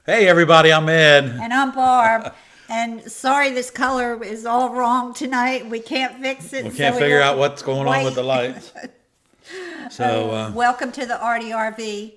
Hey everybody, I'm Ed. And I'm Barb. And sorry, this color is all wrong tonight. We can't fix it. We can't figure out what's going on with the lights. So, Welcome to the ARTyRV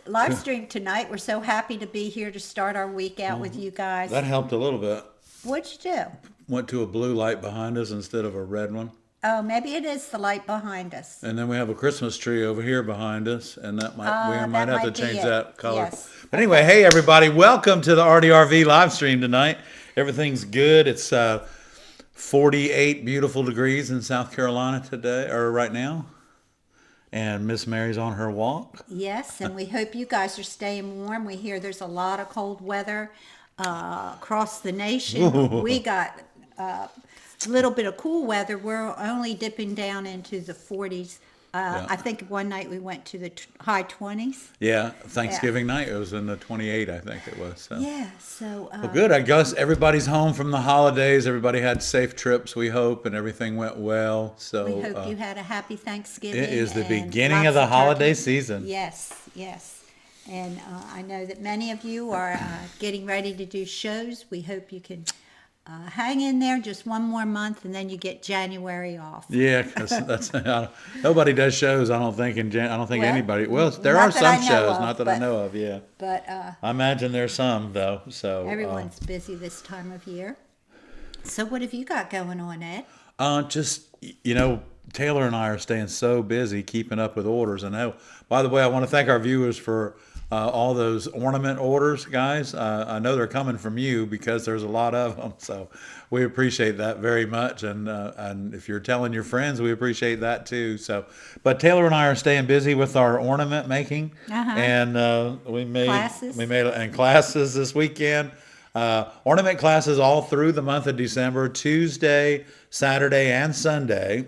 live stream tonight. We're so happy to be here to start our week out with you guys. that helped a little bit. What'd you do? Went to a blue light behind us instead of a red one. Oh, maybe it is the light behind us. And then we have a Christmas tree over here behind us, and that might we that might have to might be change it. that color. Yes. But anyway, hey everybody, welcome to the ARTyRV live stream tonight. Everything's good. It's 48 beautiful degrees in South Carolina today, or right now. And Miss Mary's on her walk. Yes, and we hope you guys are staying warm. We hear there's a lot of cold weather across the nation. We got a little bit of cool weather. We're only dipping down into the 40s. Yeah. I think one night we went to the high 20s. Yeah, Thanksgiving night, it was in the 28, I think it was. So. Yeah, so Well, good. I guess everybody's home from the holidays. Everybody had safe trips, we hope, and everything went well. So we hope you had a happy Thanksgiving. it is the and beginning lots of the holiday turkey. season. Yes, yes. And I know that many of you are getting ready to do shows. We hope you can hang in there just one more month, and then you get January off. Yeah, because that's nobody does shows. I don't think I don't think Well, anybody. Well, there not are that I some know shows, of, not that I but- know of. Yeah, But I imagine there's some though. So everyone's busy this time of year. So what have you got going on, Ed? just Taylor and I are staying so busy keeping up with orders. And by the way, I want to thank our viewers for all those ornament orders, guys. I know they're coming from you because there's a lot of them. So we appreciate that very much. And if you're telling your friends, we appreciate that too. So, but Taylor and I are staying busy with our ornament making, and we made classes this weekend. Ornament classes all through the month of December, Tuesday, Saturday, and Sunday.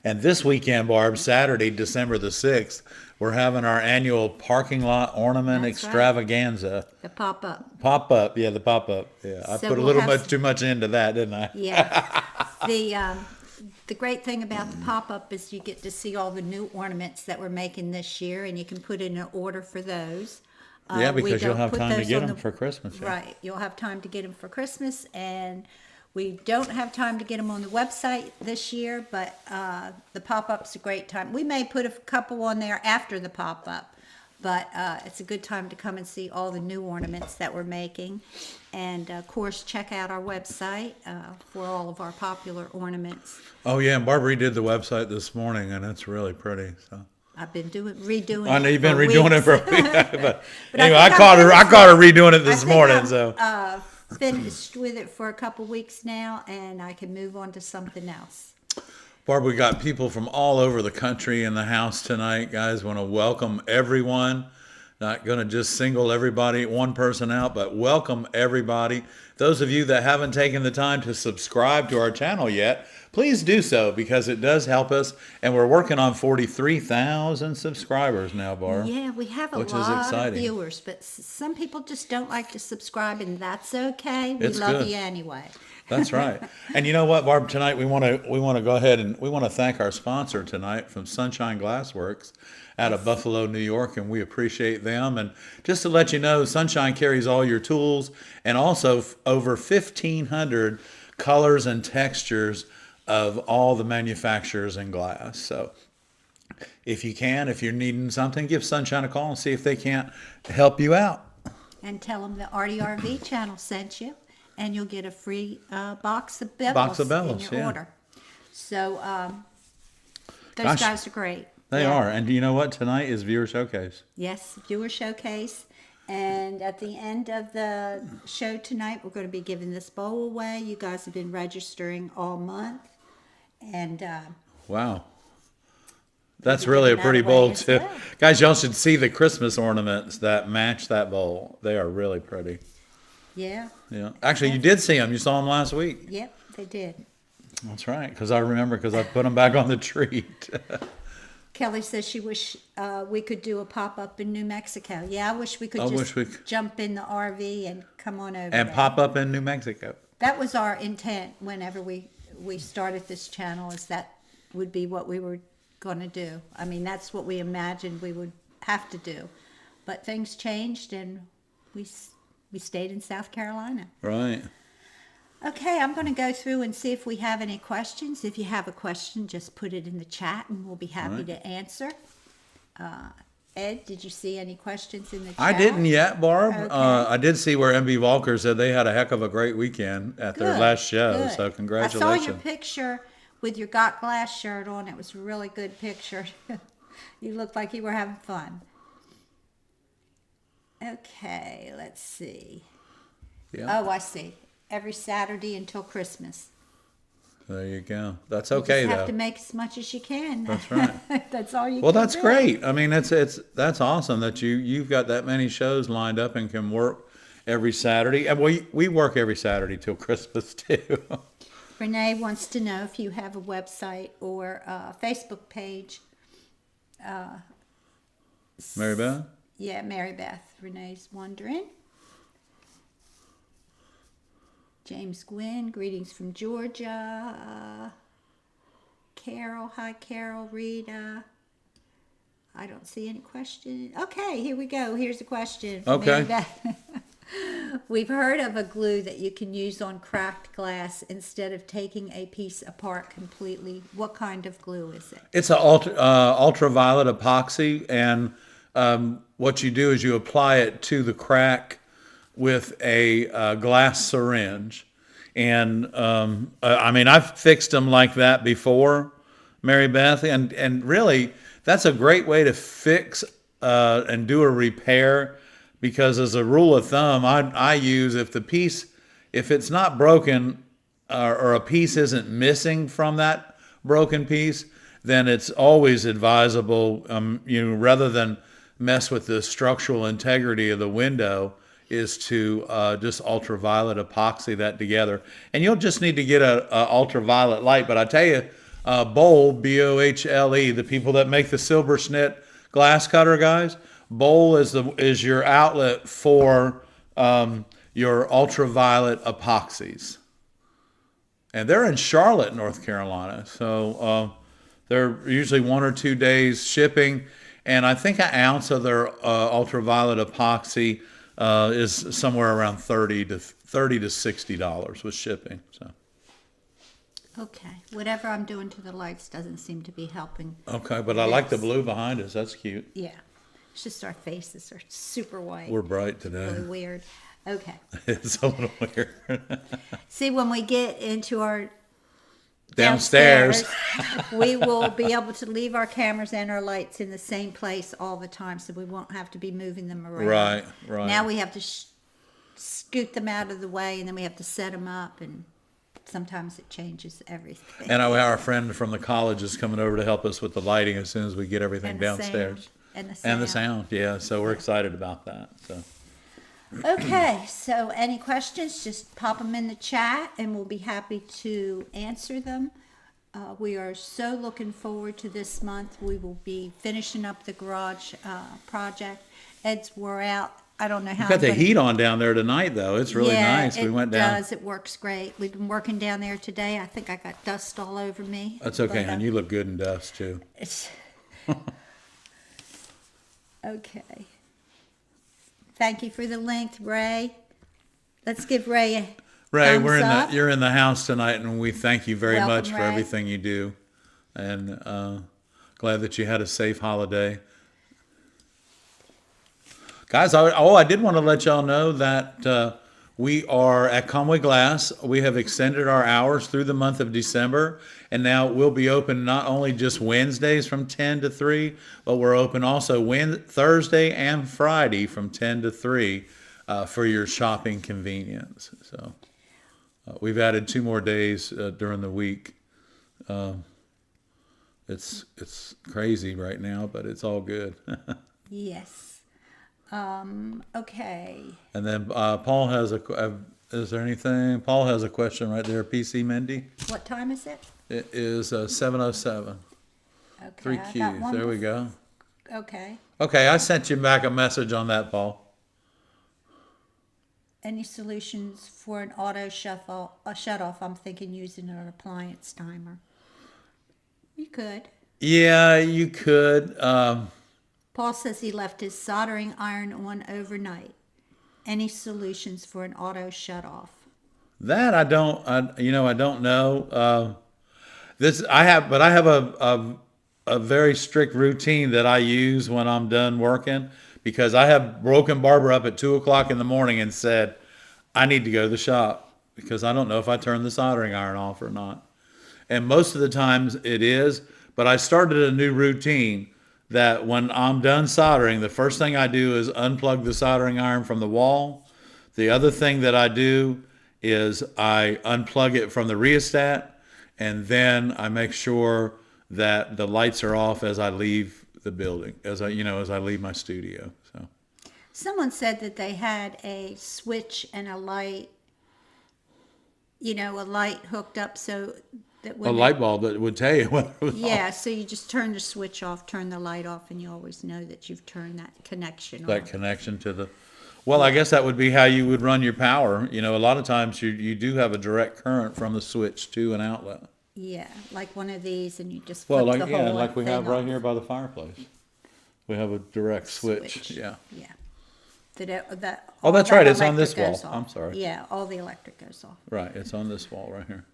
And this weekend, Barb, Saturday, December the 6th, we're having our annual parking lot ornament That's right. extravaganza. The pop-up. Pop-up, yeah, the pop-up. Yeah, I So put a we'll little have too much into that, didn't I? Yeah. The great thing about the pop-up is you get to see all the new ornaments that we're making this year, and you can put in an order for those. Yeah, We because you'll don't have put time to those get on them for Christmas. Yeah. Right, you'll have time to get them for Christmas, and we don't have time to get them on the website this year, but the pop-up's a great time. We may put a couple on there after the pop-up, but it's a good time to come and see all the new ornaments that we're making. And of course, check out our website for all of our popular ornaments. Oh, yeah, and Barbara redid the website this morning, and it's really pretty. So. I've been redoing it. I know you've been for redoing it weeks. for a week, but But anyway, I I think caught I'm her. I finished caught her redoing it this I think morning. I'm, So finished with it for a couple weeks now, and I can move on to something else. Barb, we got people from all over the country in the house tonight. Guys, want to welcome everyone. Not going to just single one person out, but welcome everybody. Those of you that haven't taken the time to subscribe to our channel yet, please do so because it does help us. And we're working on 43,000 subscribers now, Barb. Yeah, we have a Which is lot of exciting. viewers, but some people just don't like to subscribe, and that's okay. We It's love good. you anyway. That's right. And you know what, Barb? Tonight we want to go ahead and we want to thank our sponsor tonight from Sunshine Glassworks out of Buffalo, New York, and we appreciate them. And just to let you know, Sunshine carries all your tools and also over 1,500 colors and textures of all the manufacturers in glass. So if you're needing something, give Sunshine a call and see if they can't help you out. And tell them the ARTyRV channel sent you, and you'll get a free box of bevels in your yeah. order. So those Gosh. guys are great. They Yeah. are. And you know what? Tonight is Viewer Showcase. Yes, viewer showcase. And at the end of the show tonight, we're going to be giving this bowl away. You guys have been registering all month. And Wow. That's Maybe really a giving pretty that away bowl as too. well. Guys, y'all should see the Christmas ornaments that match that bowl. They are really pretty. yeah, Yeah. Actually, you did see them. You saw them last week. yep, they did. That's right. Because I remember because I put them back on the tree. Kelly says she wish we could do a pop-up in New Mexico. Yeah, I wish we could I just wish we could. jump in the RV and come on over And there. pop up in New Mexico. That was our intent whenever we started this channel, is that would be what we were going to do. I mean, that's what we imagined we would have to do. But things changed, and we stayed in South Carolina. Right. Okay, I'm going to go through and see if we have any questions. If you have a question, just put it in the chat and we'll be happy right. to answer. Ed, did you see any questions in the chat? I didn't yet, Barb. Okay. I did see where MB Walker said they had a heck of a great weekend at their Good, last show. good. So I congratulations. saw your picture with your Got Glass shirt on. It was a really good picture. You looked like you were having fun. Okay, let's see. Yeah. Oh, I see. Every Saturday until Christmas. There you go. That's You okay just have though. to make as much as you can. That's right. That's all you Well, can that's do. great. I mean, that's awesome that you've got that many shows lined up and can work every Saturday. And we work every Saturday till Christmas too. Renee wants to know if you have a website or a Facebook page. Mary Beth? Yeah, Mary Beth. Renee's wondering. James Gwynn, greetings from Georgia. Carol, hi Carol, Rita. I don't see any question. Okay, here we go. Here's a question from Okay. Mary Beth. We've heard of a glue that you can use on cracked glass instead of taking a piece apart completely. What kind of glue is it? It's an ultraviolet epoxy, and what you do is you apply it to the crack with a glass syringe. And I mean, I've fixed them like that before, Mary Beth, and really, that's a great way to fix and do a repair, because as a rule of thumb, I use, if it's not broken, or a piece isn't missing from that broken piece, then it's always advisable, rather than mess with the structural integrity of the window, is to just ultraviolet epoxy that together. And you'll just need to get a ultraviolet light. But I tell you, Bowl, Bohle, the people that make the silver snit glass cutter guys, Bowl is your outlet for your ultraviolet epoxies. And they're in Charlotte, North Carolina. So they're usually 1 or 2 days shipping. And I think an ounce of their ultraviolet epoxy is somewhere around $30 to $60 with shipping. So. Okay, whatever I'm doing to the lights doesn't seem to be helping. Okay, but I like the Yes. blue behind us. That's cute. Yeah, it's just our faces are super white. We're bright today. Really weird. Okay. It's a little weird. See, when we get into our Downstairs. we will be able to leave our cameras and our lights in the same place all the time, so we won't have to be moving them around. Right, right. Now we have to scoot them out of the way, and then we have to set them up, and sometimes it changes everything. And our friend from the college is coming over to help us with the lighting as soon as we get everything And the downstairs. sound. And the sound. And the sound, yeah. So we're excited about that. So. Okay, so any questions, just pop them in the chat and we'll be happy to answer them. We are so looking forward to this month. We will be finishing up the garage project. Ed's wore out. I don't know how. Got the I'm gonna- heat on down there tonight, though. It's really nice. We went down. It does. It works great. We've been working down there today. I think I got dust all over me. That's okay, but, hon. You look good in dust, too. It's okay. Thank you for the link, Ray. Let's give Ray a Ray, thumbs up. you're in the house tonight, and we thank you very Welcome, much for Ray. everything you do. And glad that you had a safe holiday. Guys, I did want to let y'all know that we are at Conway Glass. We have extended our hours through the month of December, and now we'll be open not only just Wednesdays from 10 to 3, but we're open also Thursday and Friday from 10 to 3 for your shopping convenience. So we've added 2 more days during the week. It's crazy right now, but it's all good. Yes. Okay. And then Paul has is there anything? Paul has a question right there. PC Mindy. What time is it? It is 7:07. Okay. 3 I got Qs. one There we go. Okay. Okay, I sent you back a message on that, Paul. Any solutions for an auto shut off? I'm thinking using an appliance timer. You could. Yeah, you could. Paul says he left his soldering iron on overnight. Any solutions for an auto shut off? That I don't, I don't know. But I have a very strict routine that I use when I'm done working because I have broken Barbara up at 2 o'clock in the morning and said, I need to go to the shop because I don't know if I turned the soldering iron off or not. And most of the times it is, but I started a new routine that when I'm done soldering, the first thing I do is unplug the soldering iron from the wall. The other thing that I do is I unplug it from the rheostat, and then I make sure that the lights are off as I leave the building, as I leave my studio. So Someone said that they had a switch and a light, a light hooked up so that a when light bulb that would tell you whether it was off. yeah, so you just turn the switch off, turn the light off, and you always know that you've turned that connection That off. connection to the, well, I guess that would be how you would run your power. A lot of times you do have a direct current from the switch to an outlet. Yeah, like one of these, and you just Well, flip like, the whole like we thing have right off. here by the fireplace. We have a direct switch, yeah. Yeah. That Oh, all that's that right, it's on electric this wall. goes off. I'm sorry. Yeah, all the electric goes off, Right, it's on this wall right here.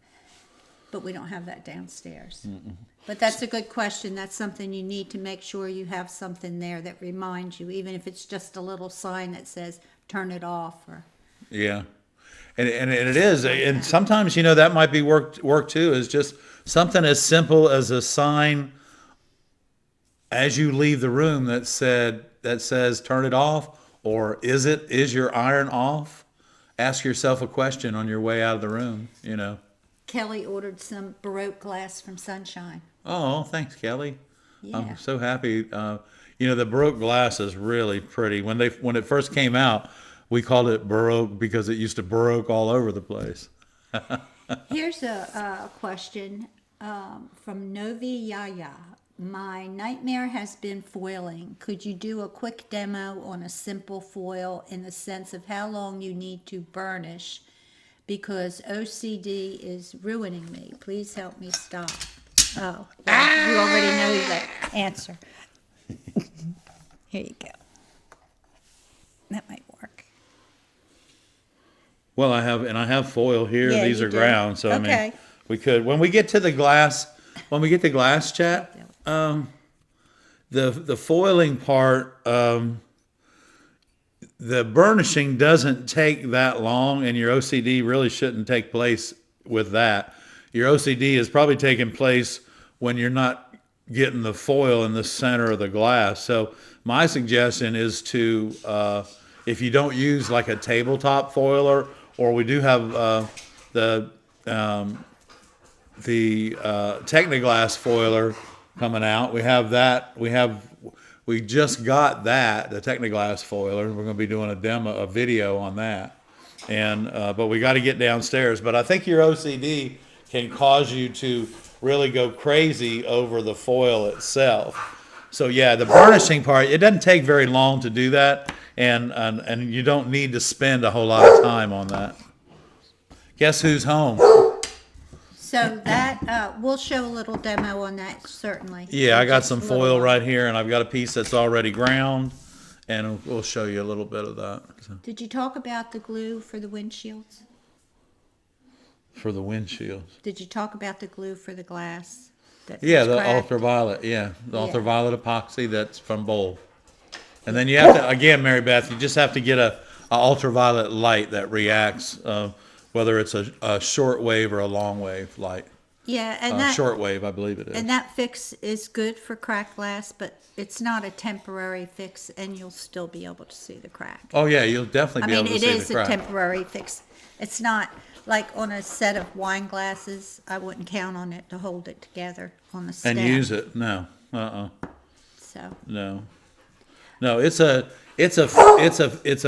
but we don't have that downstairs. But that's a good question. That's something you need to make sure you have something there that reminds you, even if it's just a little sign that says, turn it off, or, Yeah. And it is, and sometimes, that might be work too, is just something as simple as a sign as you leave the room that says turn it off, or is your iron off? Ask yourself a question on your way out of the room. Kelly ordered some Baroque glass from Sunshine. Oh, thanks, Kelly. Yeah. I'm so happy. The Baroque glass is really pretty. When it first came out, we called it Baroque because it used to Baroque all over the place. Here's a question from Novi Yaya. My nightmare has been foiling. Could you do a quick demo on a simple foil in the sense of how long you need to burnish? Because OCD is ruining me. Please help me stop. Oh, well, you already know the answer. Here you go. That might work. Well, I have foil here. Yeah, These you are do. ground, so I Okay. mean, we could when we get to the glass chat. The foiling part, the burnishing doesn't take that long, and your OCD really shouldn't take place with that. Your OCD is probably taking place when you're not getting the foil in the center of the glass. So my suggestion is to, if you don't use like a tabletop foiler, or we do have the Technoglass foiler coming out. We have that. We just got that, the Technoglass foiler. We're going to be doing a video on that. And but we got to get downstairs. But I think your OCD can cause you to really go crazy over the foil itself. So yeah, the burnishing part, it doesn't take very long to do that, and you don't need to spend a whole lot of time on that. Guess who's home? So that, we'll show a little demo on that, certainly. Yeah, I got Just some a little foil one. right here, and I've got a piece that's already ground, and we'll show you a little bit of that. So, Did you talk about the glue for the windshields? for the windshields. Did you talk about the glue for the glass? that Yeah, was the cracked? ultraviolet. Yeah, the Yeah. ultraviolet epoxy that's from Bowl. And then you have to, again, Mary Beth, you just have to get a ultraviolet light that reacts, whether it's a short wave or a long wave light. Yeah, and that, Short wave, I believe it is. and that fix is good for cracked glass, but it's not a temporary fix, and you'll still be able to see the crack. Oh yeah, you'll definitely I be mean, able it to see is the a crack. temporary fix. It's not like on a set of wine glasses. I wouldn't count on it to hold it together on the stem. And use it. No. So, No. No, it's a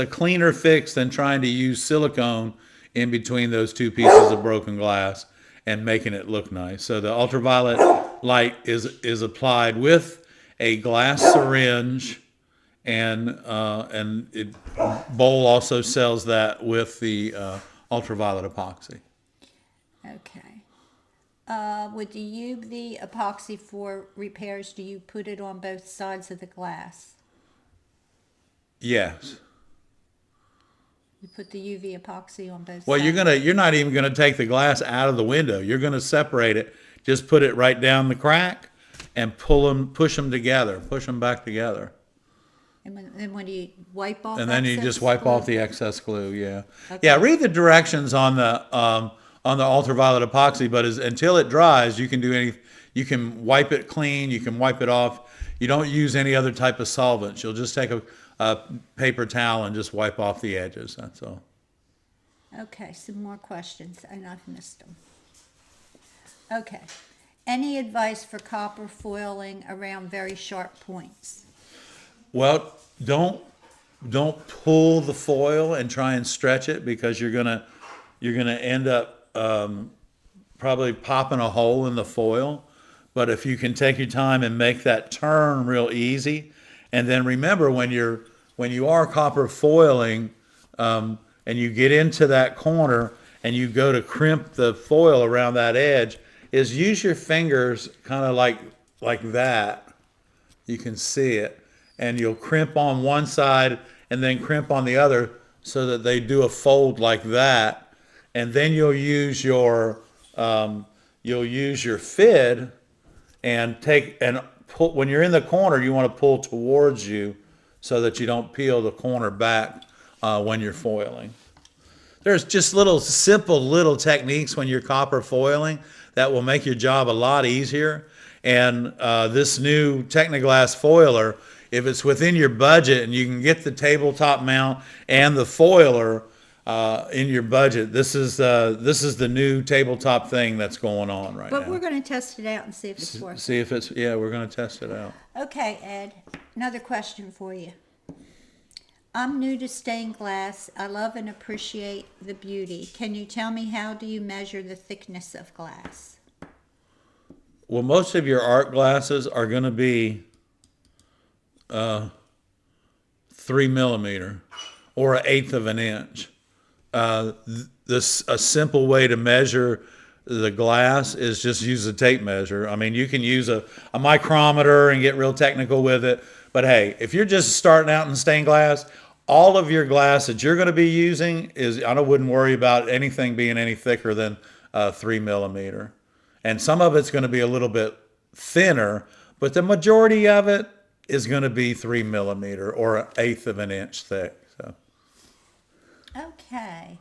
cleaner fix than trying to use silicone in between those two pieces of broken glass and making it look nice. So the ultraviolet light is applied with a glass syringe, and Bowl also sells that with the ultraviolet epoxy. okay. With the UV epoxy for repairs, do you put it on both sides of the glass? Yes. You put the UV epoxy on both Well, sides. you're not even gonna take the glass out of the window. You're gonna separate it. Just put it right down the crack and push them together, push them back together. And then when you wipe off And then you excess just wipe glue? off the excess glue, yeah. Okay. Yeah, read the directions on the ultraviolet epoxy, but until it dries, you can you can wipe it clean, you can wipe it off. You don't use any other type of solvents. You'll just take a paper towel and just wipe off the edges, that's all. Okay, some more questions, and I've missed them. Okay. Any advice for copper foiling around very sharp points? Well, don't pull the foil and try and stretch it, because you're gonna end up probably popping a hole in the foil. But if you can take your time and make that turn real easy, and then remember when you are copper foiling, and you get into that corner and you go to crimp the foil around that edge, is use your fingers kind of like that. You can see it, and you'll crimp on one side and then crimp on the other so that they do a fold like that, and then you'll use your fid and pull. When you're in the corner, you want to pull towards you so that you don't peel the corner back when you're foiling. There's just simple little techniques when you're copper foiling that will make your job a lot easier. And this new Technoglass foiler, if it's within your budget and you can get the tabletop mount and the foiler in your budget, this is the new tabletop thing that's going on right now. But we're going to test it out and see if it's working. See if it's, yeah, we're going to test it out. Okay, Ed, another question for you. I'm new to stained glass. I love and appreciate the beauty. Can you tell me, how do you measure the thickness of glass? Well, most of your art glasses are going to be 3 millimeter or 1/8 of an inch. A simple way to measure the glass is just use a tape measure. I mean, you can use a micrometer and get real technical with it. But hey, if you're just starting out in stained glass, all of your glass that you're going to be using I wouldn't worry about anything being any thicker than 3 millimeter. And some of it's going to be a little bit thinner, but the majority of it is going to be 3 millimeter or 1/8 of an inch thick. So. Okay.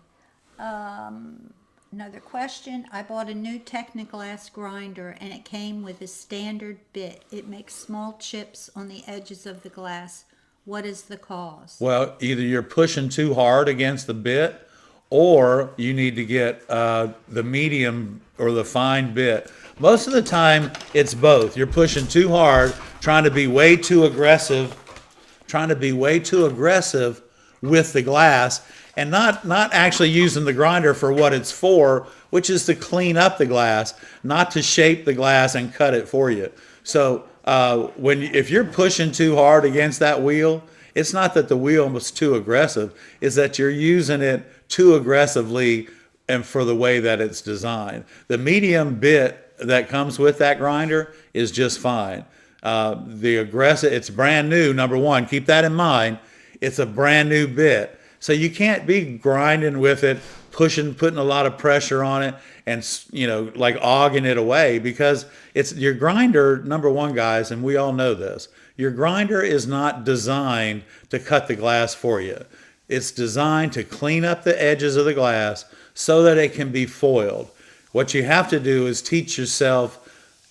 Another question. I bought a new Technoglass grinder and it came with a standard bit. It makes small chips on the edges of the glass. What is the cause? Well, either you're pushing too hard against the bit, or you need to get the medium or the fine bit. Most of the time, it's both. You're pushing too hard, trying to be way too aggressive with the glass, and not actually using the grinder for what it's for, which is to clean up the glass, not to shape the glass and cut it for you. So if you're pushing too hard against that wheel, it's not that the wheel was too aggressive, it's that you're using it too aggressively and for the way that it's designed. The medium bit that comes with that grinder is just fine. It's brand new, number one, keep that in mind. It's a brand new bit. So you can't be grinding with it, putting a lot of pressure on it and, like ogging it away, because it's your grinder, number one, guys, and we all know this, your grinder is not designed to cut the glass for you. It's designed to clean up the edges of the glass so that it can be foiled. What you have to do is teach yourself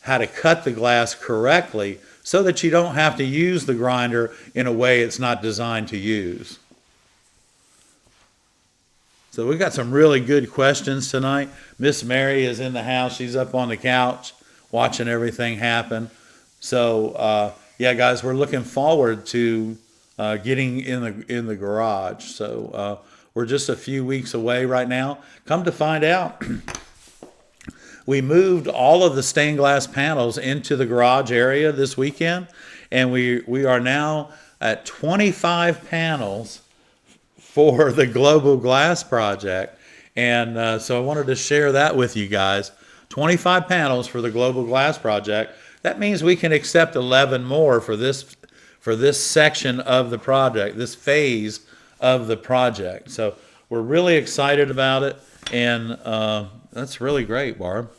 how to cut the glass correctly so that you don't have to use the grinder in a way it's not designed to use. So we got some really good questions tonight. Miss Mary is in the house. She's up on the couch watching everything happen. So yeah, guys, we're looking forward to getting in the garage. So we're just a few weeks away right now. Come to find out, we moved all of the stained glass panels into the garage area this weekend, and we are now at 25 panels for the Global Glass Project. And so I wanted to share that with you guys. 25 panels for the Global Glass Project. That means we can accept 11 more for this section of the project, this phase of the project. So we're really excited about it, and that's really great, Barb.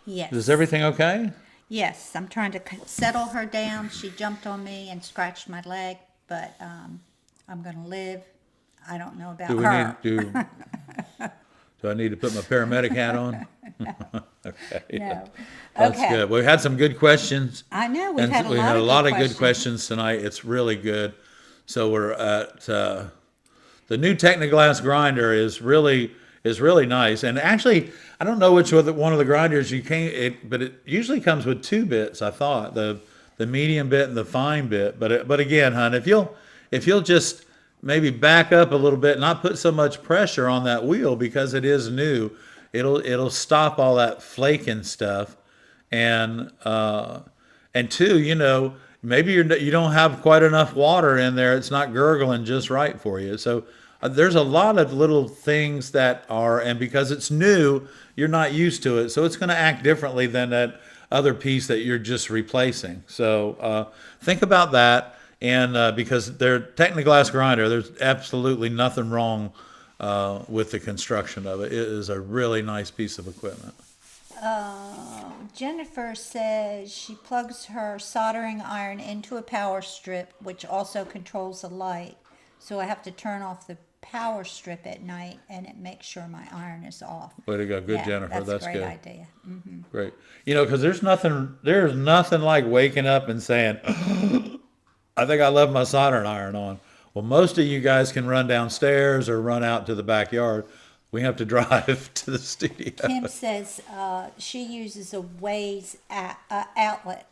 Yes. Is everything okay? Yes, I'm trying to settle her down. She jumped on me and scratched my leg, but I'm going to live. I don't know about Do we her. need do I need to put my paramedic hat on? Okay. No. That's Okay. good. We had some good questions. I know, we've And had a we lot had of a lot good of good questions tonight. It's really good. So we're at the new Technoglass grinder is really nice. And actually, I don't know which one of the grinders you came, but it usually comes with two bits. I thought the medium bit and the fine bit. But again, hon, if you'll just maybe back up a little bit, not put so much pressure on that wheel because it is new. It'll stop all that flaking stuff, and two, maybe you don't have quite enough water in there. It's not gurgling just right for you. So there's a lot of little things that are, and because it's new, you're not used to it, so it's going to act differently than that other piece that you're just replacing. So think about that, and because they're Technoglass grinder, there's absolutely nothing wrong with the construction of it. It is a really nice piece of equipment. Jennifer says she plugs her soldering iron into a power strip, which also controls the light. So I have to turn off the power strip at night, and it makes sure my iron is off. Way to go. Good, Yeah, Jennifer. That's a great good. idea. Great. Because there's nothing like waking up and saying, I think I left my soldering iron on. Well, most of you guys can run downstairs or run out to the backyard. We have to drive to the studio. Kim says she uses a Waze outlet.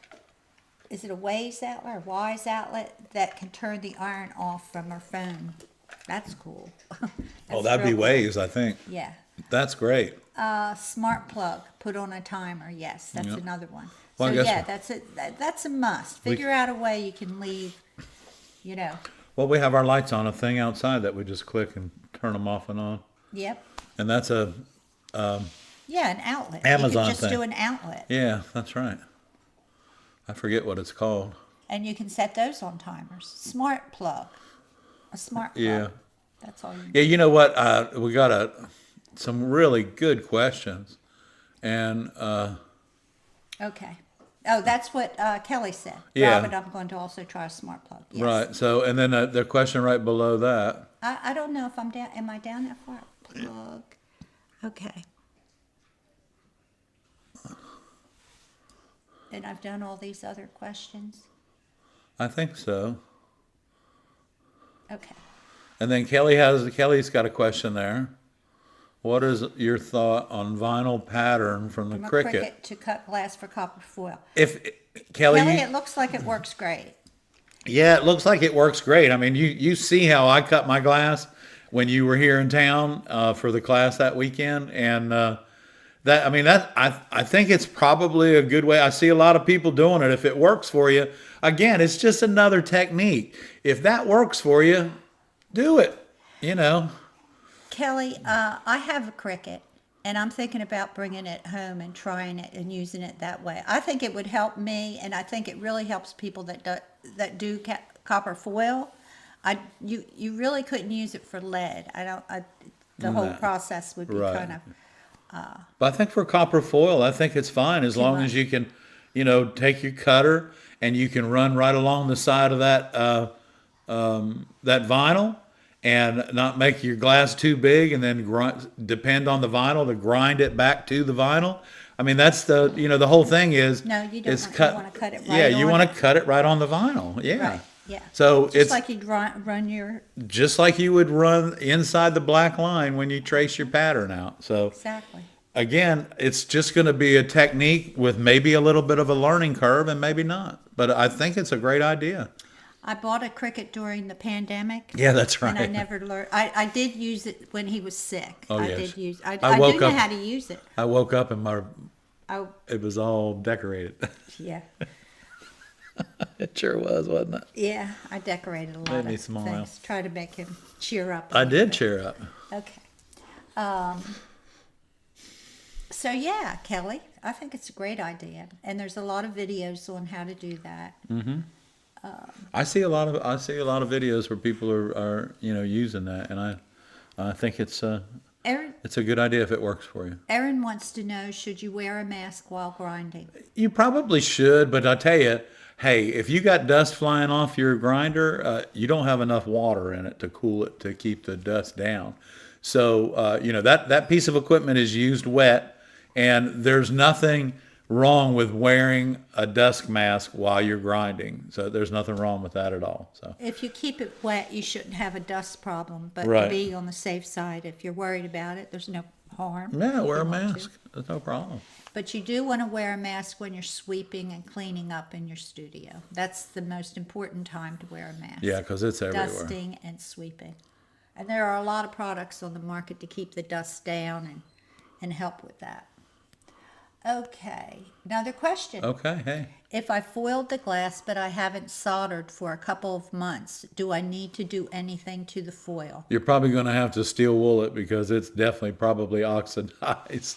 Is it a Waze outlet or Wise outlet that can turn the iron off from her phone? That's cool. Oh, that'd be real cool. Waze, I think. Yeah. That's great. Smart plug, put on a timer. Yes, that's Yep. another one. Well, I So guess yeah, that's a must. Figure out a way you can leave. Well, we have our lights on, a thing outside that we just click and turn them off and on. Yep. And that's a, Yeah, an outlet. Amazon You could just thing. do an outlet, yeah, that's right. I forget what it's called. and you can set those on timers. Smart plug, a smart plug. Yeah. That's all you need. Yeah, you know what? We got some really good questions. And Okay. Oh, that's what Kelly said. Yeah. Robert, I'm going to also try a smart plug. Yes. right, so and then the question right below that. I don't know if I'm down. Am I down that far? Plug. Okay. And I've done all these other questions. I think so. Okay. And then Kelly's got a question there. What is your thought on vinyl pattern from the From a Cricut? to cut glass for copper foil. If Kelly, Kelly, it looks like it works great. yeah, it looks like it works great. I mean, you see how I cut my glass when you were here in town for the class that weekend, and I think it's probably a good way. I see a lot of people doing it. If it works for you, again, it's just another technique. If that works for you, do it. Kelly, I have a Cricut, and I'm thinking about bringing it home and trying it and using it that way. I think it would help me, and I think it really helps people that do copper foil. You really couldn't use it for lead. The whole process would be Right. kind of. But I think for copper foil, I think it's fine as long as you can, take your cutter and you can run right along the side of that that vinyl and not make your glass too big, and then depend on the vinyl to grind it back to the vinyl. I mean, that's the whole thing is. No, you don't. It's You cut. want to cut it right. Yeah, you on want it. to cut it right on the vinyl. Yeah. Right. Yeah. So Just it's like you'd run your just like you would run inside the black line when you trace your pattern out. So exactly. again, it's just going to be a technique with maybe a little bit of a learning curve and maybe not. But I think it's a great idea. I bought a Cricut during the pandemic. Yeah, that's right. And I never learned. I did use it when he was sick. Oh, I yes. did use. I woke do know up- how to use it. I woke up and Oh, it was all decorated. yeah. It sure was, wasn't it? Yeah, I decorated a lot Made me of smile. things. Try to make him cheer up. a I little did bit. cheer up. Okay. So yeah, Kelly, I think it's a great idea, and there's a lot of videos on how to do that. I see a lot of videos where people are using that, and I think it's a Erin, good idea if it works for you. Erin wants to know, should you wear a mask while grinding? You probably should, but I tell you, hey, if you got dust flying off your grinder, you don't have enough water in it to cool it to keep the dust down. So that piece of equipment is used wet, and there's nothing wrong with wearing a dust mask while you're grinding. So there's nothing wrong with that at all. So If you keep it wet, you shouldn't have a dust problem, but Right. to be on the safe side, if you're worried about it, there's no harm. yeah, if wear you a want to. mask. There's no problem. But you do want to wear a mask when you're sweeping and cleaning up in your studio. That's the most important time to wear a mask. Yeah, because it's everywhere. Dusting and sweeping. And there are a lot of products on the market to keep the dust down and help with that. Okay, another question. Okay, hey. If I foiled the glass but I haven't soldered for a couple of months, do I need to do anything to the foil? You're probably going to have to steel wool it because it's definitely probably oxidized.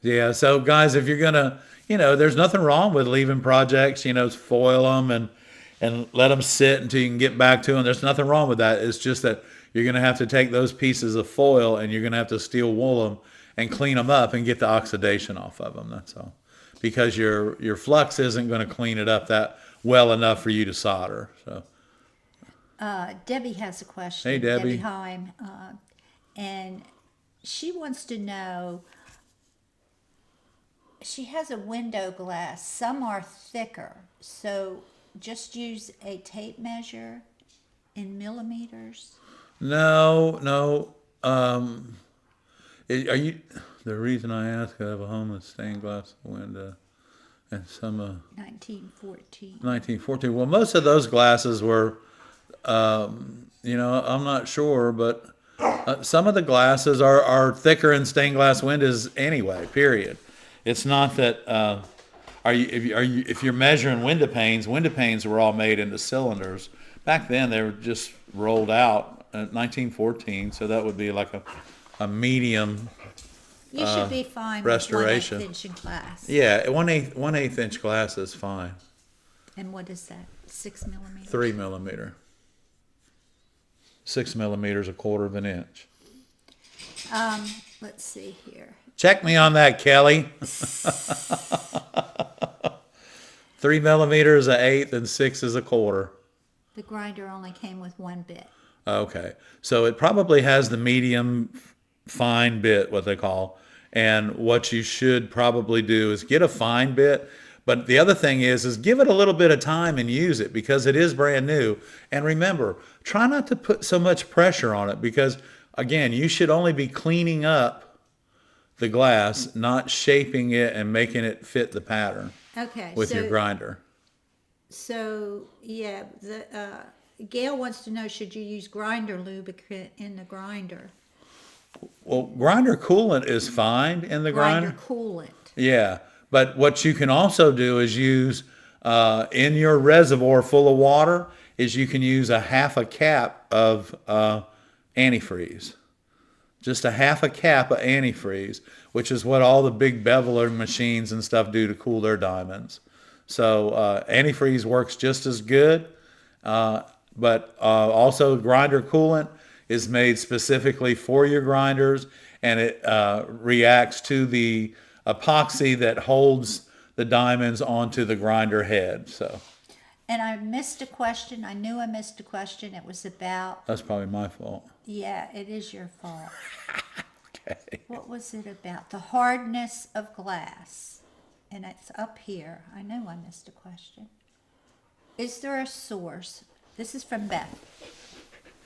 Yeah, so guys, if you're going to, there's nothing wrong with leaving projects, foil them and let them sit until you can get back to them. There's nothing wrong with that. It's just that you're going to have to take those pieces of foil and you're going to have to steel wool them and clean them up and get the oxidation off of them. That's all. Because your flux isn't going to clean it up that well enough for you to solder. So Debbie has a question. Hey, Debbie. Debbie Heim. And she wants to know, she has a window glass. Some are thicker. So just use a tape measure in millimeters. no. Are you? The reason I ask, I have a home with stained glass window, and some 1914. 1914. Well, most of those glasses were, I'm not sure, but some of the glasses are thicker in stained glass windows anyway. Period. It's not that. If you're measuring window panes were all made into cylinders. Back then, they were just rolled out at 1914, so that would be like a medium. You should be fine restoration. with 1/8 inch glass. Yeah, 1/8 inch glass is fine. And what is that? 6 millimeters? 3 millimeter. 6 millimeters, 1/4 of an inch. Let's see here. Check me on that, Kelly. 3 millimeters, 1/8, and 6 is 1/4. The grinder only came with one bit. Okay, so it probably has the medium fine bit, what they call. And what you should probably do is get a fine bit. But the other thing is give it a little bit of time and use it because it is brand new. And remember, try not to put so much pressure on it because, again, you should only be cleaning up the glass, not shaping it and making it fit the pattern Okay. with your grinder. So, yeah, Gail wants to know, should you use grinder lubricant in the grinder? Well, grinder coolant is fine in the grinder. Grinder coolant. Yeah, but what you can also do is use in your reservoir full of water is you can use a half a cap of antifreeze. Just a half a cap of antifreeze, which is what all the big beveler machines and stuff do to cool their diamonds. So antifreeze works just as good, but also grinder coolant is made specifically for your grinders, and it reacts to the epoxy that holds the diamonds onto the grinder head. So And I missed a question. I knew I missed a question. It was about, that's probably my fault. yeah, it is your fault. Okay. What was it about? The hardness of glass. And it's up here. I know I missed a question. Is there a source? This is from Beth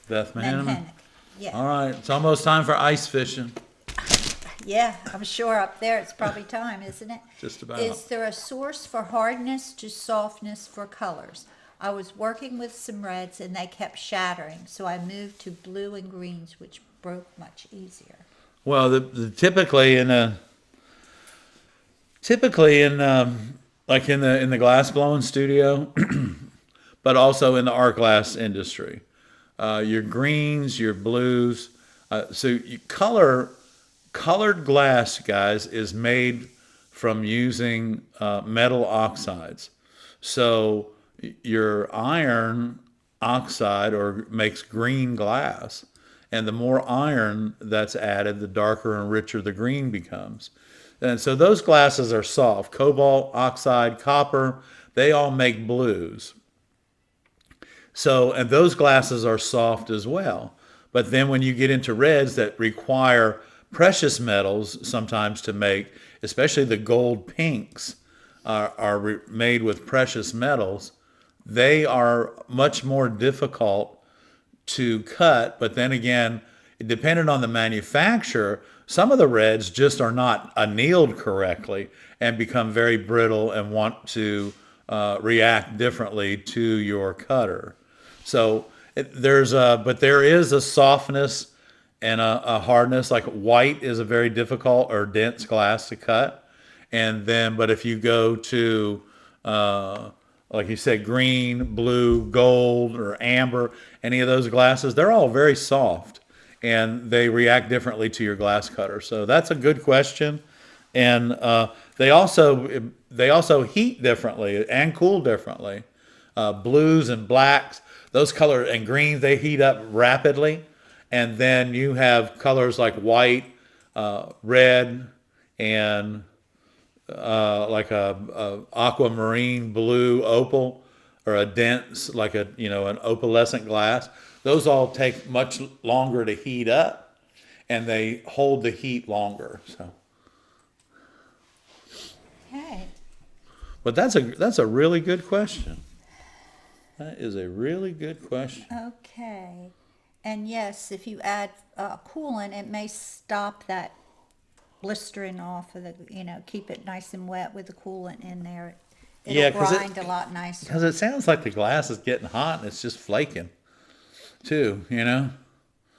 Beth Manneman. Manhennick. Yeah. All right, it's almost time for ice fishing. Yeah, I'm sure up there it's probably time, isn't it? Just about. Is there a source for hardness to softness for colors? I was working with some reds and they kept shattering, so I moved to blue and greens, which broke much easier. Well, typically in like in the glass blowing studio, but also in the art glass industry, your greens, your blues. So colored glass, guys, is made from using metal oxides. So your iron oxide makes green glass, And the more iron that's added, the darker and richer the green becomes. And so those glasses are soft. Cobalt, oxide, copper, they all make blues. So, and those glasses are soft as well. But then when you get into reds that require precious metals sometimes to make, especially the gold pinks are made with precious metals, they are much more difficult to cut. But then again, depending on the manufacturer, some of the reds just are not annealed correctly and become very brittle and want to react differently to your cutter. So but there is a softness and a hardness. Like white is a very difficult or dense glass to cut. And then, but if you go to, like you said, green, blue, gold, or amber, any of those glasses, they're all very soft and they react differently to your glass cutter. So that's a good question. And they also heat differently and cool differently. Blues and blacks, those colors, and greens, they heat up rapidly. And then you have colors like white, red, and like a aquamarine blue opal, or a dense, like an opalescent glass. Those all take much longer to heat up, and they hold the heat longer. So, Okay. but that's a really good question. That is a really good question. Okay. And yes, if you add coolant, it may stop that blistering off of the, keep it nice and wet with the coolant in there. It'll Yeah, 'cause grind a lot nicer. Because it sounds like the glass is getting hot and it's just flaking, too.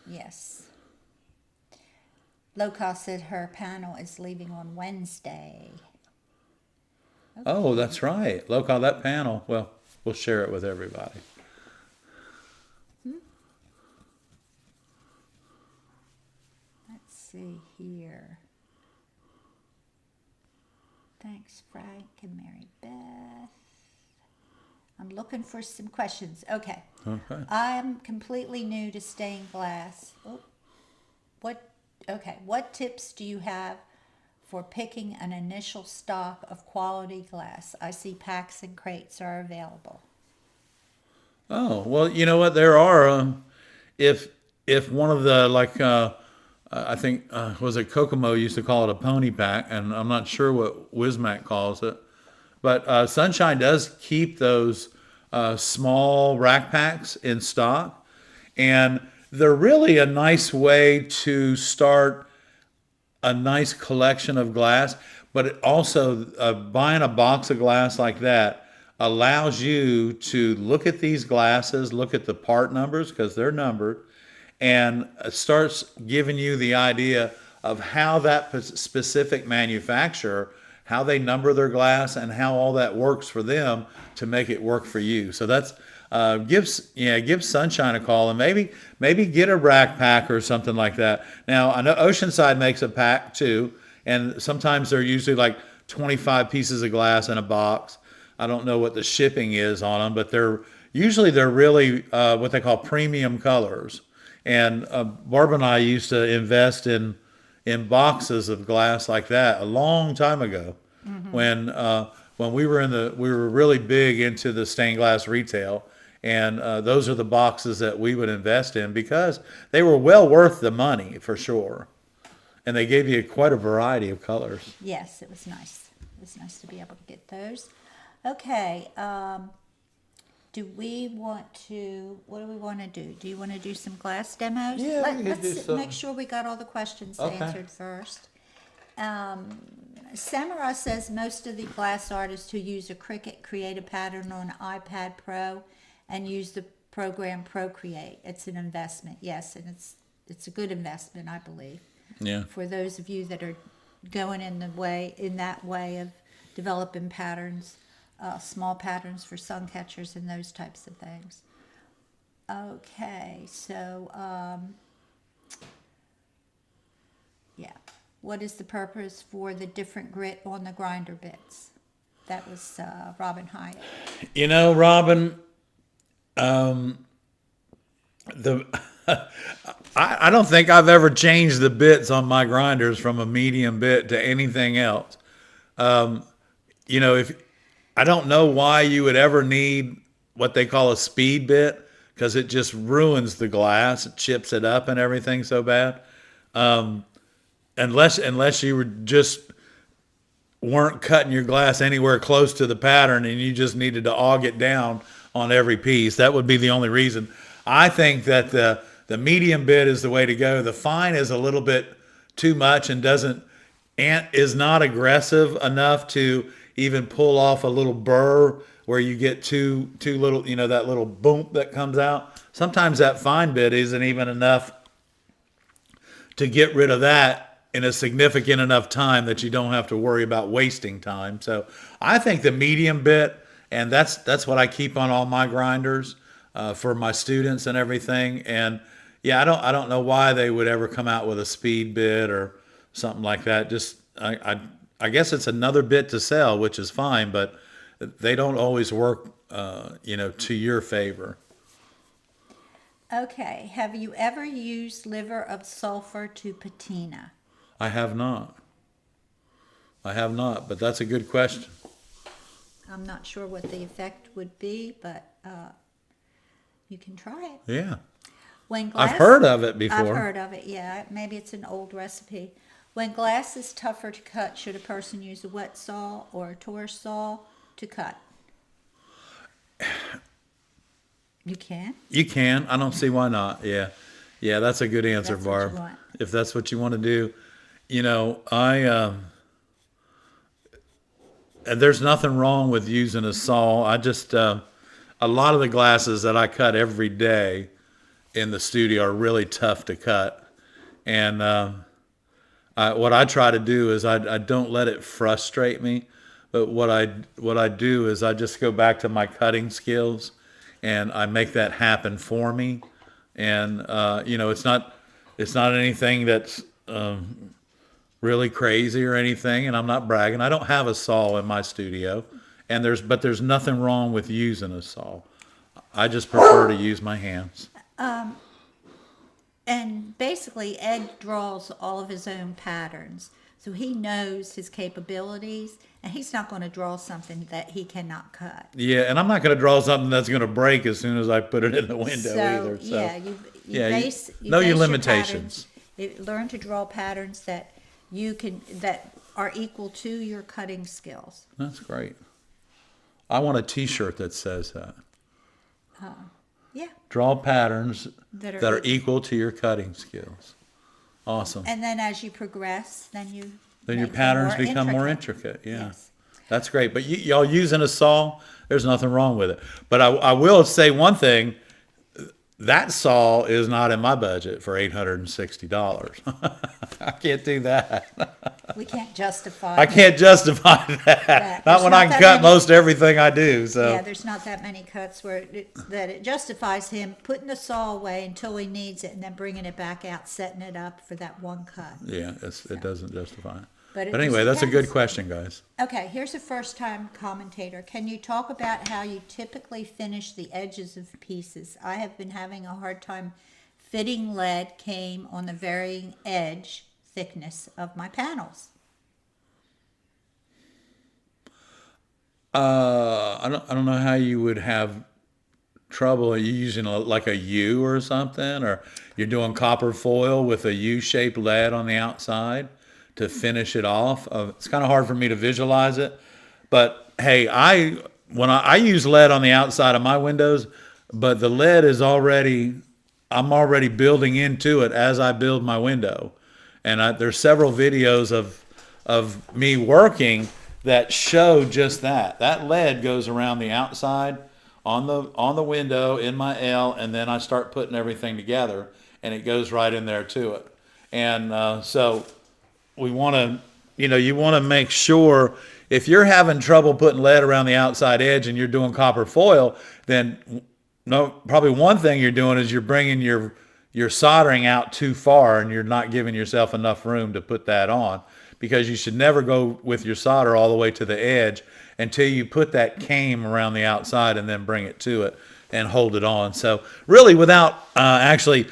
Yes. Loca said her panel is leaving on Wednesday. Oh, that's right. Local, that panel. Well, we'll share it with everybody. Let's see here. Thanks, Frank and Mary Beth. I'm looking for some questions. Okay. Okay. I'm completely new to stained glass. What tips do you have for picking an initial stock of quality glass? I see packs and crates are available. Oh, well, you know what? There are, if one of the, I think, was it Kokomo used to call it a pony pack, and I'm not sure what Wismac calls it. But Sunshine does keep those small rack packs in stock. And they're really a nice way to start a nice collection of glass. But it also, buying a box of glass like that allows you to look at these glasses, look at the part numbers, because they're numbered, and starts giving you the idea of how that specific manufacturer, how they number their glass, and how all that works for them to make it work for you. So that's give Sunshine a call, and maybe get a rack pack or something like that. Now I know Oceanside makes a pack too, and sometimes they're usually like 25 pieces of glass in a box. I don't know what the shipping is on them, but they're really what they call premium colors. And Barb and I used to invest in boxes of glass like that a long time ago, when we were really big into the stained glass retail, and those are the boxes that we would invest in because they were well worth the money for sure, and they gave you quite a variety of colors. Yes, it was nice. It was nice to be able to get those. Okay. What do we want to do? Do you want to do some glass demos? Yeah, we could do Let's some. make sure we got all the questions Okay. answered first. Samara says most of the glass artists who use a Cricut create a pattern on iPad Pro and use the program Procreate. It's an investment, yes, and it's a good investment, I believe. Yeah. For those of you that are going in that way of developing patterns. Small patterns for sun catchers and those types of things. Okay, so, yeah. What is the purpose for the different grit on the grinder bits? That was Robin Hyatt. Robin, I don't think I've ever changed the bits on my grinders from a medium bit to anything else. If I don't know why you would ever need what they call a speed bit, because it just ruins the glass, it chips it up and everything so bad. Unless you were just weren't cutting your glass anywhere close to the pattern and you just needed to aug it down on every piece, that would be the only reason. I think that the medium bit is the way to go. The fine is a little bit too much and is not aggressive enough to even pull off a little burr where you get too little, that little boom that comes out. Sometimes that fine bit isn't even enough to get rid of that in a significant enough time that you don't have to worry about wasting time. So I think the medium bit, and that's what I keep on all my grinders for my students and everything. And yeah, I don't know why they would ever come out with a speed bit or something like that. Just I guess it's another bit to sell, which is fine, but they don't always work, to your favor. Okay, have you ever used liver of sulfur to patina? I have not. But that's a good question. I'm not sure what the effect would be, but you can try it. Yeah. When glass, I've heard of it before. I've heard of it, yeah. Maybe it's an old recipe. When glass is tougher to cut, should a person use a wet saw or a torch saw to cut? You can? You can. I don't see why not. Yeah. Yeah, that's a good answer, That's what you Barb. want. If that's what you want to do. And there's nothing wrong with using a saw. I just, a lot of the glasses that I cut every day in the studio are really tough to cut. And what I try to do is I don't let it frustrate me. But what I do is I just go back to my cutting skills and I make that happen for me. And, it's not anything that's really crazy or anything, and I'm not bragging. I don't have a saw in my studio, but there's nothing wrong with using a saw. I just prefer to use my hands. And basically, Ed draws all of his own patterns. So he knows his capabilities, and he's not going to draw something that he cannot cut. Yeah, and I'm not going to draw something that's going to break as soon as I put it in the window either. So yeah, you know your base limitations. Learn to draw patterns that that are equal to your cutting skills. That's great. I want a T-shirt that says that. Yeah. Draw patterns That that are equal to your cutting skills. Awesome. And then as you progress, then your Then your make them patterns become more intricate. Yeah. Yes. That's great. But y'all using a saw, there's nothing wrong with it. But I will say one thing. That saw is not in my budget for $860. I can't do that. We can't justify. I can't justify that. Not There's when not I can that cut many- most everything I do. So Yeah, there's not that many cuts where it justifies him putting the saw away until he needs it and then bringing it back out, setting it up for that one cut. yeah, it doesn't justify it. But it But anyway, just that's a good depends. question, guys. Okay, here's a first-time commentator. Can you talk about how you typically finish the edges of pieces? I have been having a hard time fitting lead came on the varying edge thickness of my panels. I don't know how you would have trouble. Are you using like a U or something, or you're doing copper foil with a U-shaped lead on the outside to finish it off? It's kind of hard for me to visualize it, but hey, when I use lead on the outside of my windows, but the lead is I'm already building into it as I build my window, and there's several videos of me working that show just that. That lead goes around the outside on the window in my L, and then I start putting everything together, and it goes right in there to it. And so we want to, you want to make sure if you're having trouble putting lead around the outside edge and you're doing copper foil, then probably one thing you're doing is you're bringing your soldering out too far, and you're not giving yourself enough room to put that on, because you should never go with your solder all the way to the edge until you put that came around the outside and then bring it to it and hold it on. So really, without actually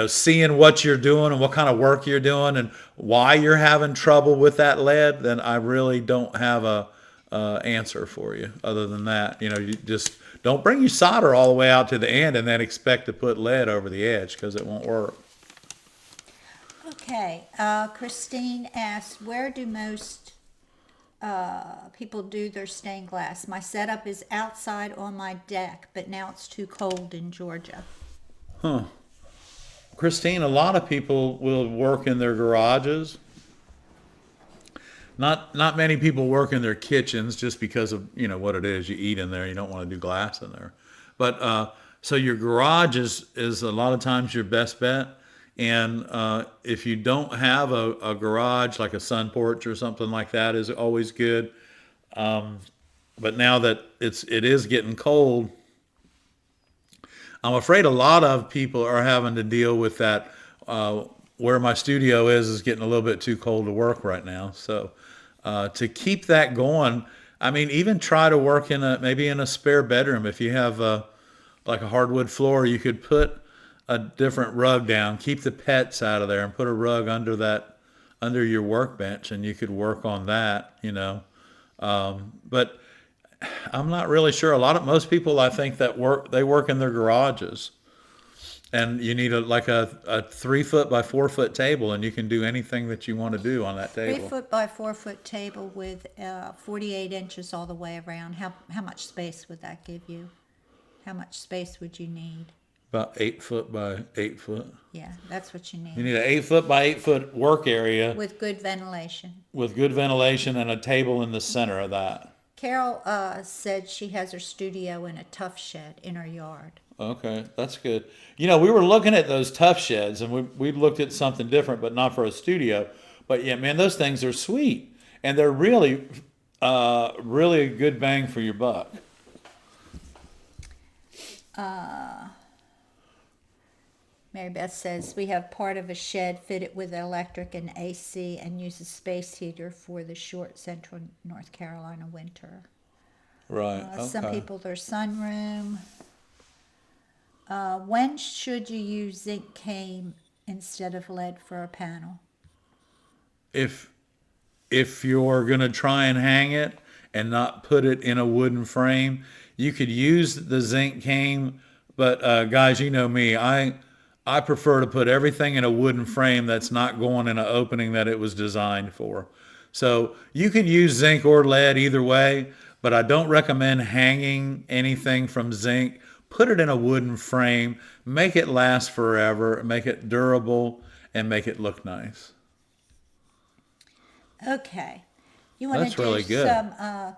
seeing what you're doing and what kind of work you're doing and why you're having trouble with that lead, then I really don't have a answer for you. Other than that, you just don't bring your solder all the way out to the end and then expect to put lead over the edge, because it won't work. Okay, Christine asked, where do most people do their stained glass? My setup is outside on my deck, but now it's too cold in Georgia. Christine, a lot of people will work in their garages. Not many people work in their kitchens, just because of what it is. You eat in there, you don't want to do glass in there. But so your garage is a lot of times your best bet. And if you don't have a garage, like a sun porch or something like that, is always good. But now that it is getting cold, I'm afraid a lot of people are having to deal with that. Where my studio is getting a little bit too cold to work right now. So to keep that going, I mean, even try to work maybe in a spare bedroom. If you have like a hardwood floor, you could put a different rug down, keep the pets out of there, and put a rug under your workbench, and you could work on that. But I'm not really sure. Most people, I think, that work in their garages, and you need like a 3 foot by 4 foot table, and you can do anything that you want to do on that table. 3 foot by 4 foot table with 48 inches all the way around. How much space would that give you? How much space would you need? About 8 foot by 8 foot. Yeah, that's what you need. You need an 8 foot by 8 foot work area With good ventilation. and a table in the center of that. Carol said she has her studio in a tough shed in her yard. Okay, that's good. We were looking at those tough sheds, and we looked at something different, but not for a studio. But yeah, man, those things are sweet, and they're really, really a good bang for your buck. Mary Beth says, we have part of a shed fitted with electric and AC and use a space heater for the short central North Carolina winter. Right. Okay. Some people, their sunroom. When should you use zinc cane instead of lead for a panel? If you're gonna try and hang it and not put it in a wooden frame, you could use the zinc cane. But guys, you know me, I prefer to put everything in a wooden frame that's not going in an opening that it was designed for. So you can use zinc or lead either way, but I don't recommend hanging anything from zinc. Put it in a wooden frame, make it last forever, make it durable, and make it look nice. Okay. You want That's to do really good. some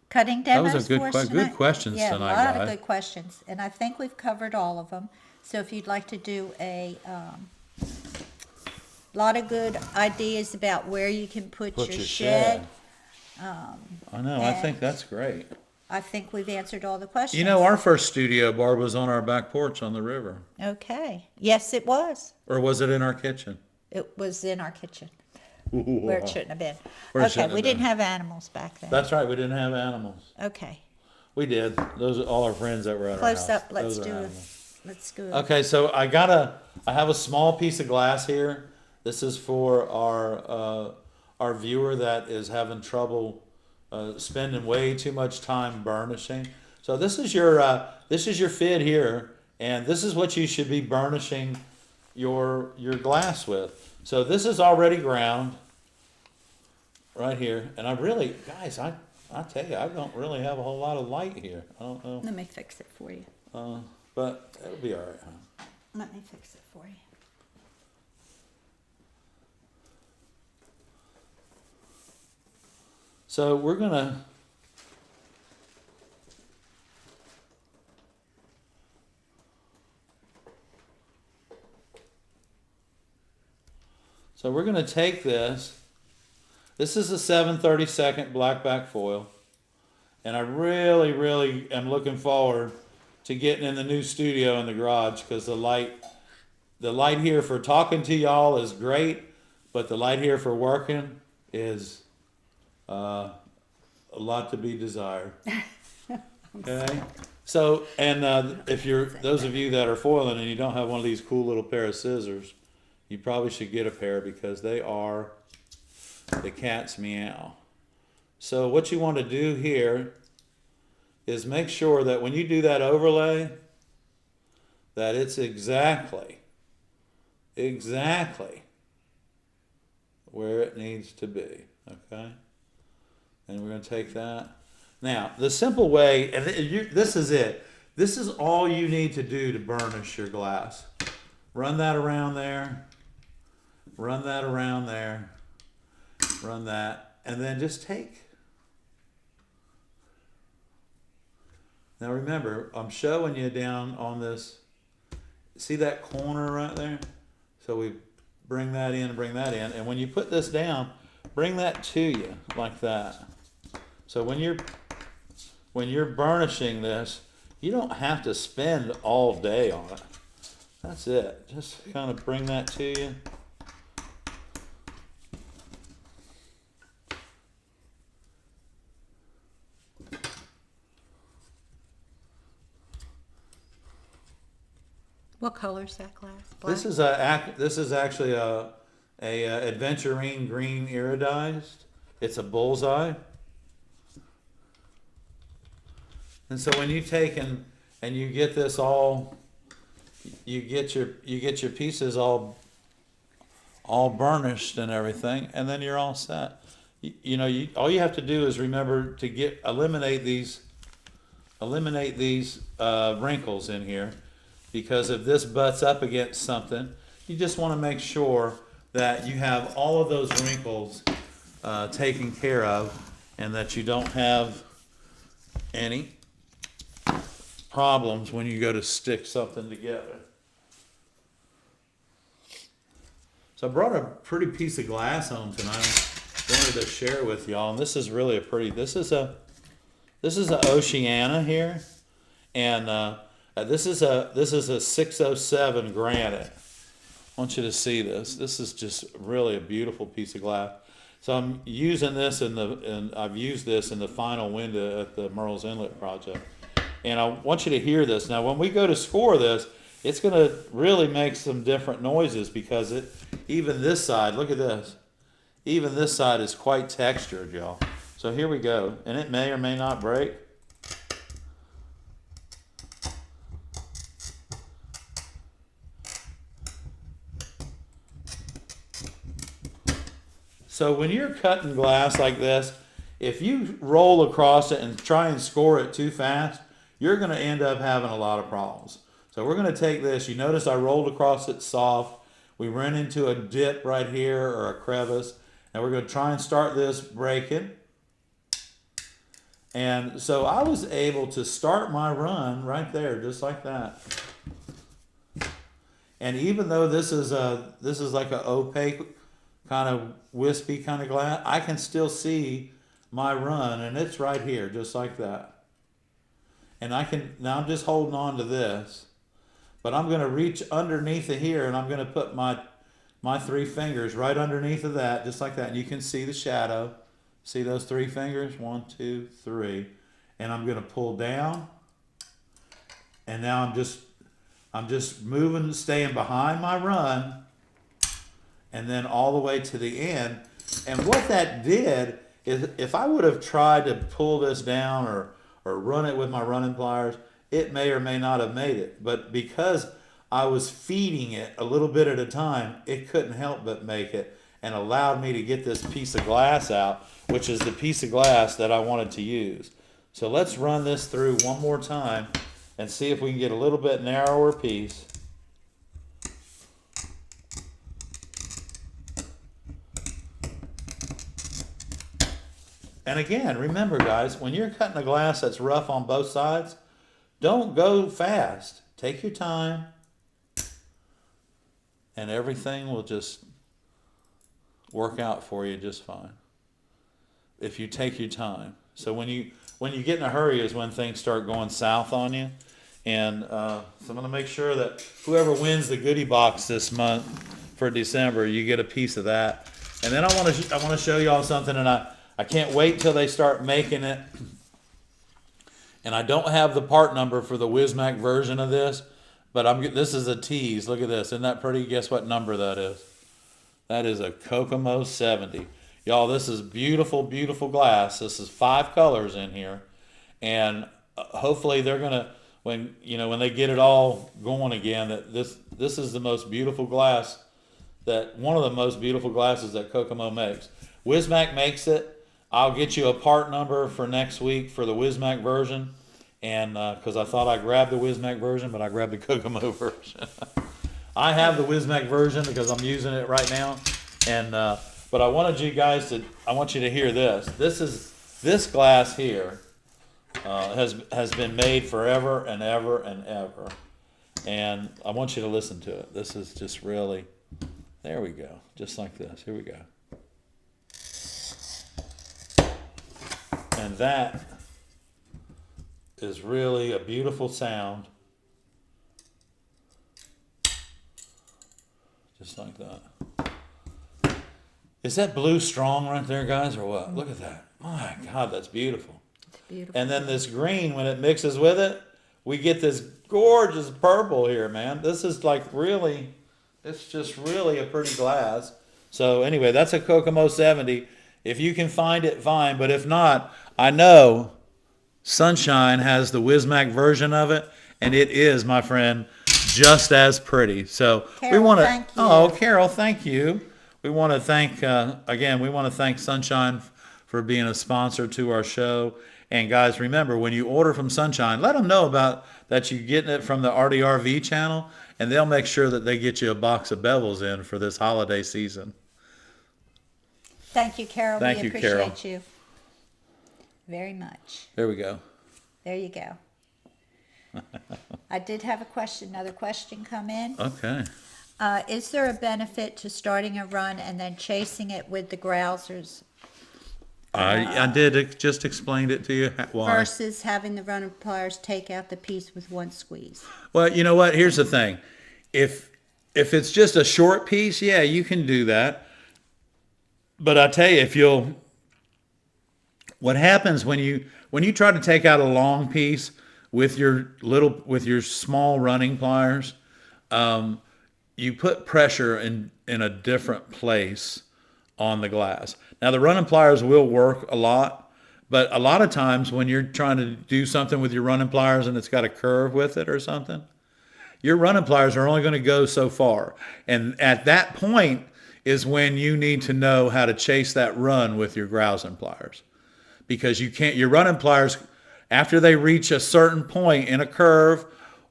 cutting demos was a for us good tonight? questions yeah, tonight, a lot guys. of good questions. And I think we've covered all of them. So if you'd like to do a lot of good ideas about where you can put your shed. I know, I think that's great. I think we've answered all the questions. Our first studio, Barb, was on our back porch on the river. Okay. Yes, it was. Or was it in our kitchen? It was in our kitchen, where it shouldn't have been. Where it Okay, shouldn't we have didn't been. have animals back then. That's right, we didn't have animals. Okay. We did. Those are all our friends that were at our house. Close up, let's Those are do it. animals. Let's do it. Okay, so I have a small piece of glass here. This is for our viewer that is having trouble spending way too much time burnishing. So this is your fid here, and this is what you should be burnishing your glass with. So this is already ground right here, and I really, guys, I tell you, I don't really have a whole lot of light here. I don't know, Let me fix it for you. but it'll be all right, huh? Let me fix it for you. So we're gonna take this. This is a 7/32 blackback foil, and I really, really am looking forward to getting in the new studio in the garage, because the light here for talking to y'all is great, but the light here for working is a lot to be desired. Okay, So, and if you're, those of you that are foiling and you don't have one of these cool little pair of scissors, you probably should get a pair because they are the cat's meow. So what you want to do here is make sure that when you do that overlay, that it's exactly where it needs to be, okay? And we're going to take that. Now, the simple way, and this is it. This is all you need to do to burnish your glass. Run that around there. Run that around there. Run that. And then just take. Now remember, I'm showing you down on this. See that corner right there? So we bring that in and bring that in. And when you put this down, bring that to you like that. So when you're burnishing this, you don't have to spend all day on it. That's it. Just kind of bring that to you. What color is that glass? Black? This is actually a aventurine green iridized. It's a bullseye. And so when you take and you get this all, you get your pieces all burnished and everything, and then you're all set. All you have to do is remember to eliminate these wrinkles in here, because if this butts up against something, you just want to make sure that you have all of those wrinkles taken care of, and that you don't have any problems when you go to stick something together. So I brought a pretty piece of glass home tonight. I wanted to share with y'all, and this is really a pretty. This is a Oceana here, and this is a 607 granite. I want you to see this. This is just really a beautiful piece of glass. So I'm using this and I've used this in the final window at the Merle's Inlet project. And I want you to hear this. Now, when we go to score this, it's going to really make some different noises, because even this side, look at this. Even this side is quite textured, y'all. So here we go. And it may or may not break. So when you're cutting glass like this, if you roll across it and try and score it too fast, you're going to end up having a lot of problems. So we're going to take this. You notice I rolled across it soft. We ran into a dip right here, or a crevice. And we're going to try and start this breaking. And so I was able to start my run right there, just like that. And even though this is like an opaque, kind of wispy kind of glass, I can still see my run, and it's right here, just like that. And now I'm just holding on to this, but I'm going to reach underneath of here, and I'm going to put my 3 fingers right underneath of that, just like that. And you can see the shadow. See those 3 fingers? 1, 2, 3. And I'm going to pull down, and now I'm just moving, staying behind my run, and then all the way to the end. And what that did is, if I would have tried to pull this down or run it with my running pliers, it may or may not have made it. But because I was feeding it a little bit at a time, it couldn't help but make it, and allowed me to get this piece of glass out, which is the piece of glass that I wanted to use. So let's run this through one more time and see if we can get a little bit narrower piece. And again, remember guys, when you're cutting a glass that's rough on both sides, don't go fast. Take your time, and everything will just work out for you just fine if you take your time. So when you get in a hurry is when things start going south on you. And so I'm going to make sure that whoever wins the goodie box this month for December, you get a piece of that. And then I want to show y'all something, and I can't wait till they start making it And I don't have the part number for the Wismac version of this, but this is a tease. Look at this. Isn't that pretty? Guess what number that is? That is a Kokomo 70. Y'all, this is beautiful, beautiful glass. This is 5 colors in here. And hopefully they're going to, when they get it all going again, that this is the most beautiful glass, one of the most beautiful glasses that Kokomo makes. Wismac makes it. I'll get you a part number for next week for the Wismac version, and because I thought I grabbed the Wismac version, but I grabbed the Kokomo version. I have the Wismac version because I'm using it right now, and but I want you to hear this. This glass here has been made forever and ever and ever, and I want you to listen to it. This is just really, there we go, just like this. Here we go. And that is really a beautiful sound. Just like that. Is that blue strong right there, guys, or what? Look at that. My God, that's beautiful. It's beautiful. And then this green, when it mixes with it, we get this gorgeous purple here, man. This is like really, it's just really a pretty glass. So anyway, that's a Kokomo 70. If you can find it, fine. But if not, I know Sunshine has the Wismac version of it, and it is, my friend, just as pretty. So Carol, we want to. thank you. Oh, Carol, thank you. We want to thank again. We want to thank Sunshine for being a sponsor to our show. And guys, remember, when you order from Sunshine, let them know about that you're getting it from the ARTyRV channel, and they'll make sure that they get you a box of bevels in for this holiday season. Thank you, Carol. Thank we you, Carol. appreciate you very much. There we go. There you go. I did have another question come in. Okay. Is there a benefit to starting a run and then chasing it with the grousers I did just explained it to you. Why? versus having the runner pliers take out the piece with one squeeze? Well, you know what? Here's the thing. If it's just a short piece, yeah, you can do that. But I tell you, what happens when you try to take out a long piece with your small running pliers, you put pressure in a different place on the glass. Now the running pliers will work a lot, but a lot of times when you're trying to do something with your running pliers and it's got a curve with it or something, your running pliers are only going to go so far. And at that point is when you need to know how to chase that run with your grousing pliers. Because your running pliers, after they reach a certain point in a curve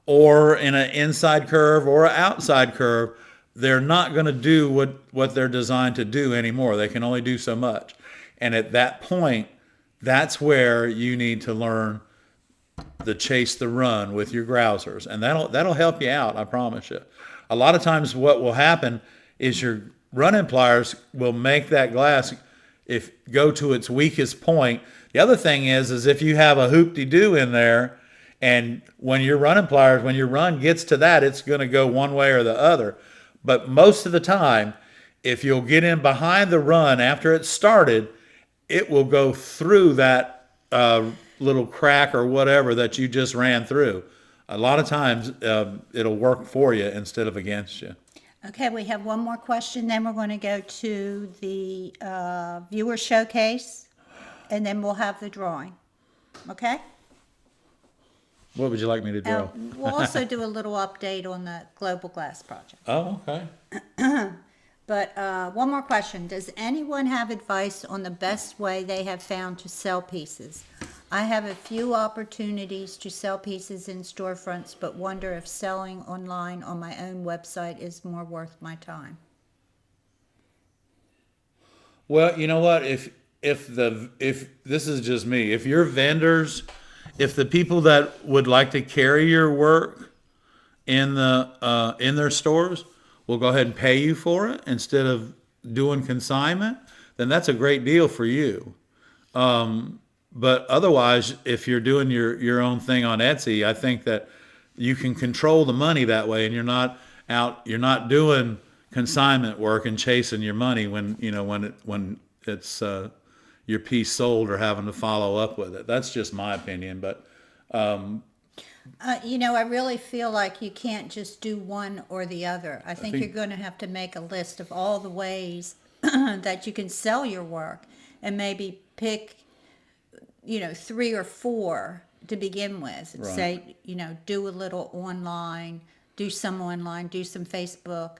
or in an inside curve or an outside curve, they're not going to do what they're designed to do anymore. They can only do so much. And at that point, that's where you need to learn the chase the run with your grousers. And that'll help you out, I promise you. A lot of times what will happen is your running pliers will make that glass go to its weakest point. The other thing is if you have a hoop-de-doo in there, and when your run gets to that, it's going to go one way or the other. But most of the time, if you'll get in behind the run after it's started, it will go through that little crack or whatever that you just ran through. A lot of times, it'll work for you instead of against you. Okay, we have one more question, then we're going to go to the viewer showcase, and then we'll have the drawing. Okay? What would you like me to draw? We'll also do a little update on the Global Glass Project. Oh, okay. But one more question. Does anyone have advice on the best way they have found to sell pieces? I have a few opportunities to sell pieces in storefronts, but wonder if selling online on my own website is more worth my time. Well, you know what? If this is just me, if your vendors, if the people that would like to carry your work in their stores will go ahead and pay you for it instead of doing consignment, then that's a great deal for you. But otherwise, if you're doing your own thing on Etsy, I think that you can control the money that way, and you're not doing consignment work and chasing your money when it's your piece sold or having to follow up with it. That's just my opinion. But I really feel like you can't just do one or the other. I think think- you're going to have to make a list of all the ways that you can sell your work and maybe pick, 3 or 4 to begin with. And Right. say, do a little online, do some online, do some Facebook.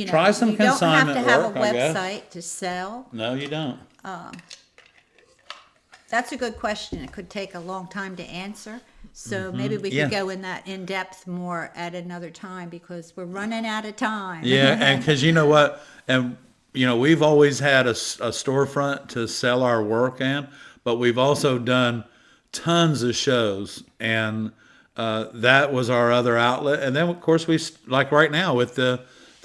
Try some you don't have to consignment have work, a I guess. website to sell. No, you don't. That's a good question. It could take a long time to answer. So maybe we Yeah. could go in that in depth more at another time because we're running out of time. Yeah, and because you know what, and we've always had a storefront to sell our work in, but we've also done tons of shows, and that was our other outlet. And then of course like right now with the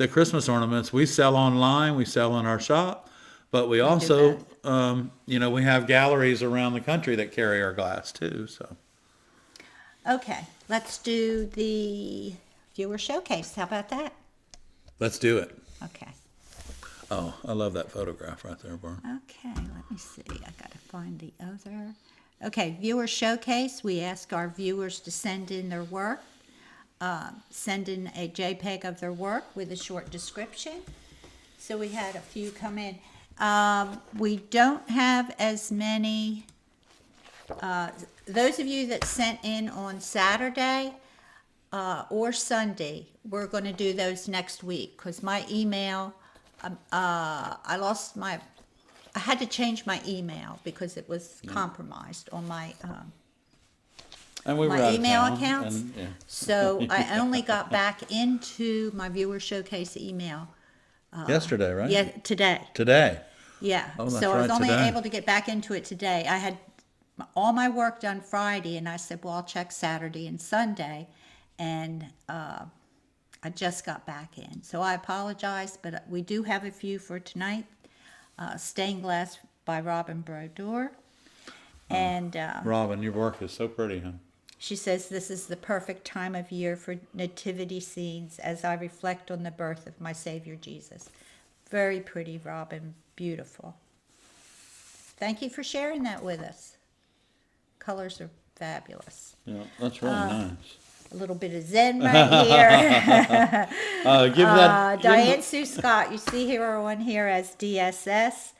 Christmas ornaments, we sell online, we sell in our shop, but we also we have galleries around the country that carry our glass too. So Okay, let's do the viewer showcase. How about that? let's do it. Okay. Oh, I love that photograph right there, Barb. Okay, let me see. I gotta find the other. Okay, viewer showcase. We ask our viewers to send in their work. Send in a JPEG of their work with a short description. So we had a few come in. We don't have as many. Those of you that sent in on Saturday or Sunday, we're going to do those next week because my email, I had to change my email because it was compromised on my And we were my out of email town, accounts. and, yeah. So I only got back into my viewer showcase email. Yesterday, right? Yeah, today. Today. Yeah. Oh, that's So I was right, only today. able to get back into it today. I had all my work done Friday, and I said, well, I'll check Saturday and Sunday. And I just got back in. So I apologize, but we do have a few for tonight. Stained Glass by Robin Brodeur. And Robin, your work is so pretty, huh? she says, this is the perfect time of year for nativity scenes as I reflect on the birth of my Savior Jesus. Very pretty, Robin. Beautiful. Thank you for sharing that with us. Colors are fabulous. Yeah, that's really nice. A little bit of Zen right here. Give that. Diane Sue Scott, you see her on here as DSS.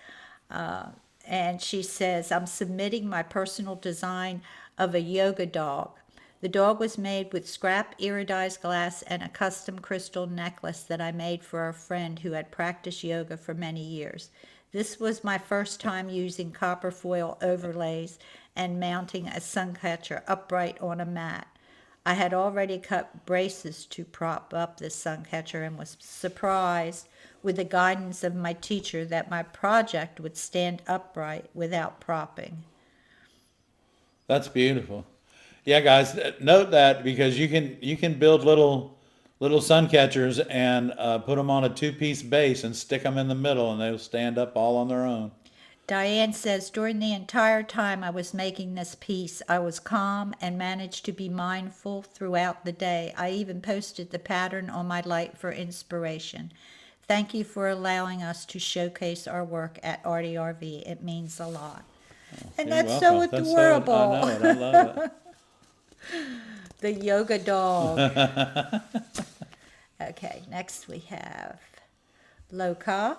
And she says, I'm submitting my personal design of a yoga dog. The dog was made with scrap iridized glass and a custom crystal necklace that I made for a friend who had practiced yoga for many years. This was my first time using copper foil overlays and mounting a suncatcher upright on a mat. I had already cut braces to prop up this suncatcher and was surprised with the guidance of my teacher that my project would stand upright without propping. That's beautiful. Yeah, guys, note that because you can build little sun catchers and put them on a 2-piece base and stick them in the middle, and they'll stand up all on their own. Diane says, during the entire time I was making this piece, I was calm and managed to be mindful throughout the day. I even posted the pattern on my light for inspiration. Thank you for allowing us to showcase our work at ARTyRV. It means a lot. And You're that's so welcome. That's adorable. I know it. I love it. The yoga dog. Okay, next we have Loka.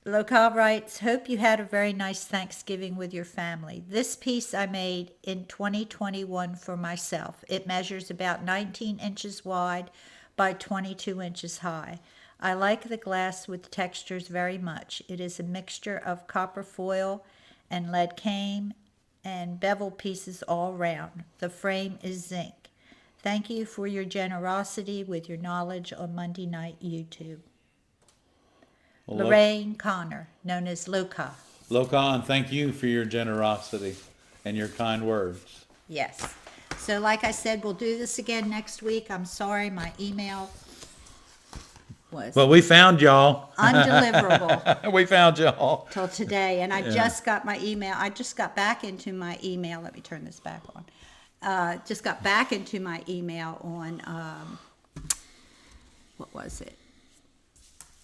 Loka writes, hope you had a very nice Thanksgiving with your family. This piece I made in 2021 for myself. It measures about 19 inches wide by 22 inches high. I like the glass with textures very much. It is a mixture of copper foil and lead cane and bevel pieces all round. The frame is zinc. Thank you for your generosity with your knowledge on Monday Night YouTube. Well, Lorraine Connor, known as Loka. Lokan, thank you for your generosity and your kind words. Yes. So like I said, we'll do this again next week. I'm sorry, my email was But we found y'all. undeliverable We found y'all. till today. And I just got my email. I just got back into my email. Let me turn this back on. Just got back into my email on, what was it?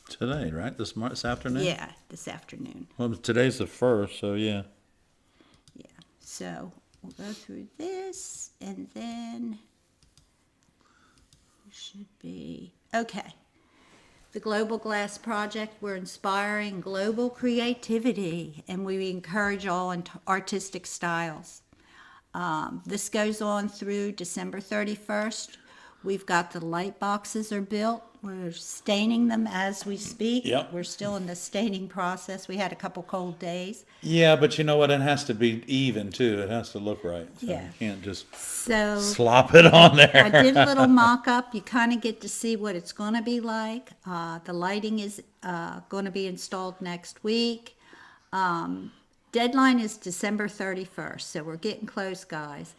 Today, right? This afternoon? Yeah, this afternoon. Well, today's the 1st, so yeah. Yeah. So we'll go through this, and then it should be, okay. The Global Glass Project, we're inspiring global creativity, and we encourage all artistic styles. This goes on through December 31st. We've got the light boxes are built. We're staining them as we speak. Yep. We're still in the staining process. We had a couple cold days. Yeah, but you know what? It has to be even too. It has to look right. So Yeah. You can't just So slop it on there. I did a little mock-up. You kind of get to see what it's going to be like. The lighting is going to be installed next week. Deadline is December 31st, so we're getting close, guys.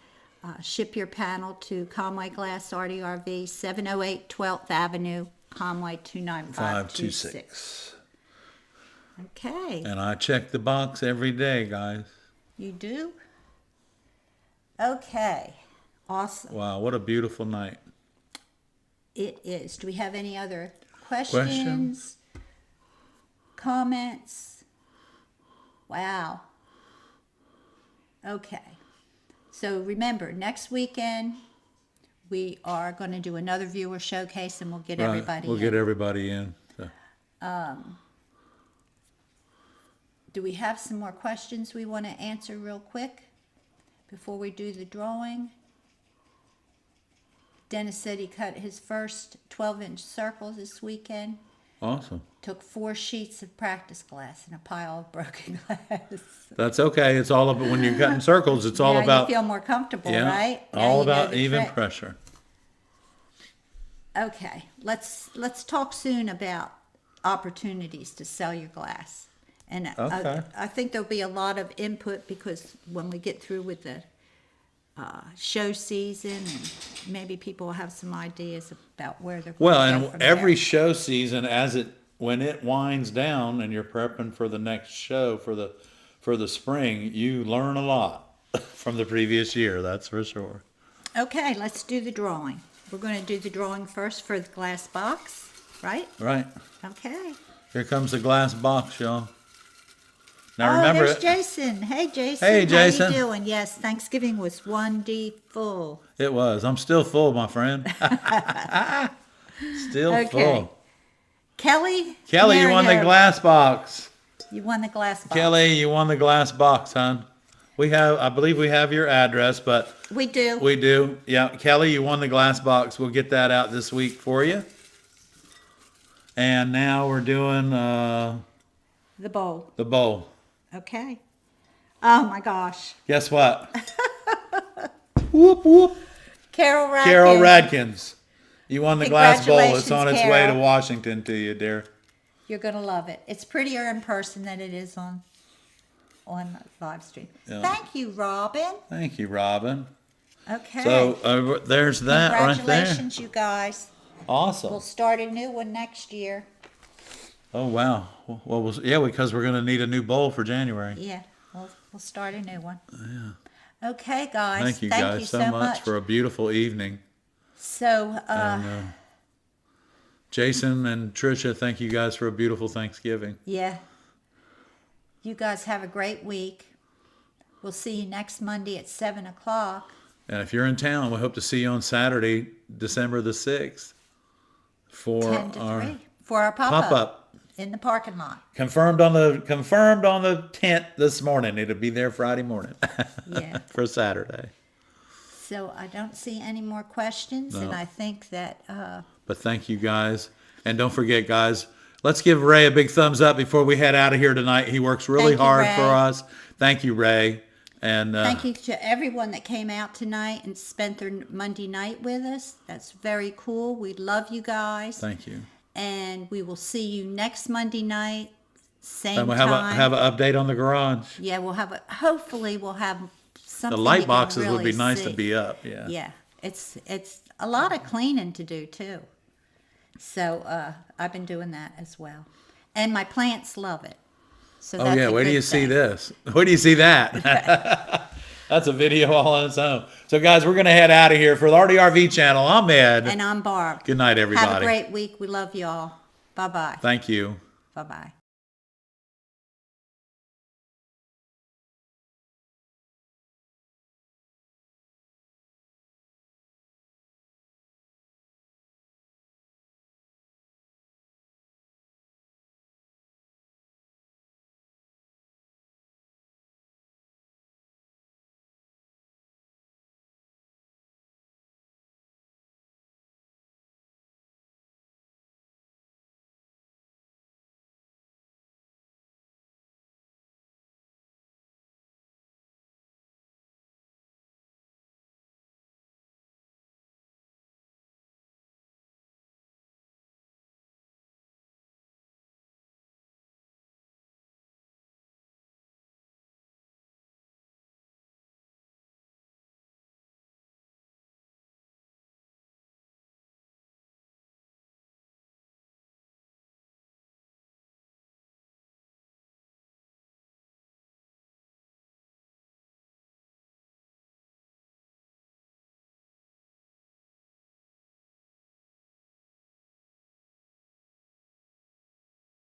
Ship your panel to Conway Glass ARTyRV, 708 12th Avenue, Conway 29526. 526. Okay. And I check the box every day, guys. You do? Okay. Awesome. Wow, what a beautiful night. It is. Do we have any other questions? Questions? Comments? Wow. Okay. So remember, next weekend we are going to do another viewer showcase, and we'll get everybody We'll in. get everybody in. So. Do we have some more questions we want to answer real quick before we do the drawing? Dennis said he cut his first 12-inch circle this weekend. Awesome. Took 4 sheets of practice glass and a pile of broken glass. That's okay. It's all about when you're cutting circles. It's all Now about you feel more comfortable, right? Now all you know about the even trick. pressure. Okay, let's talk soon about opportunities to sell your glass. And Okay. I think there'll be a lot of input, because when we get through with the show season, and maybe people will have some ideas about where they're Well, going to go and from every there. show season, when it winds down and you're prepping for the next show for the spring, you learn a lot from the previous year. That's for sure. Okay, let's do the drawing. We're going to do the drawing first for the glass box, right? Right. Okay. Here comes the glass box, y'all. Now remember there's it. Jason. Hey, Jason. Hey, Jason. How you doing? Yes, Thanksgiving was wonderful. It was. I'm still full, my friend. Still Okay. full. Kelly, Kelly, you won the Mario, glass box. You won the glass box. Kelly, you won the glass box, hon. I believe we have your address, but We do. we do. Yeah, Kelly, you won the glass box. We'll get that out this week for you. And now we're doing The bowl. the bowl. Okay. Oh my gosh. Guess what? Whoop, whoop. Carol Radkin. Carol Radkins. You won the glass bowl. It's on its Congratulations, way to Carol. Washington to you, dear. You're going to love it. It's prettier in person than it is on live stream. Yeah. Thank you, Robin. Thank you, Robin. Okay. So there's that right there. Congratulations, you guys. Awesome. We'll start a new one next year. Oh, wow. Well, yeah, because we're going to need a new bowl for January. Yeah, we'll start a new one. Yeah. Okay, guys. Thank you guys so much for a beautiful evening. So, Jason and Tricia, thank you guys for a beautiful Thanksgiving. yeah. You guys have a great week. We'll see you next Monday at 7 o'clock. And if you're in town, we hope to see you on Saturday, December the 6th for 10 to our 3. For our pop-up. pop-up. In the parking lot. Confirmed on the tent this morning. It'll be there Friday morning. Yeah. For Saturday. So I don't see any more questions, No. and I think that But thank you guys. And don't forget, guys, let's give Ray a big thumbs up before we head out of here tonight. He works really Thank you, hard Ray. for us. Thank you, Ray. And thank you to everyone that came out tonight and spent their Monday night with us. That's very cool. We love you guys. Thank you. And we will see you next Monday night, same And we'll time. have an update on the garage. Yeah, hopefully we'll have something. The you light can boxes would really be nice to see. be up. Yeah. Yeah, it's a lot of cleaning to do too. So I've been doing that as well, and my plants love it. So Oh that's yeah. a Where do good you see thing. this? Where do you see that? That's a video all on its own. So guys, we're gonna head out of here for the ARTyRV channel. I'm Ed. And I'm Barb. Good night, everybody. Have a great week. We love y'all. Bye bye. Thank you. Bye bye.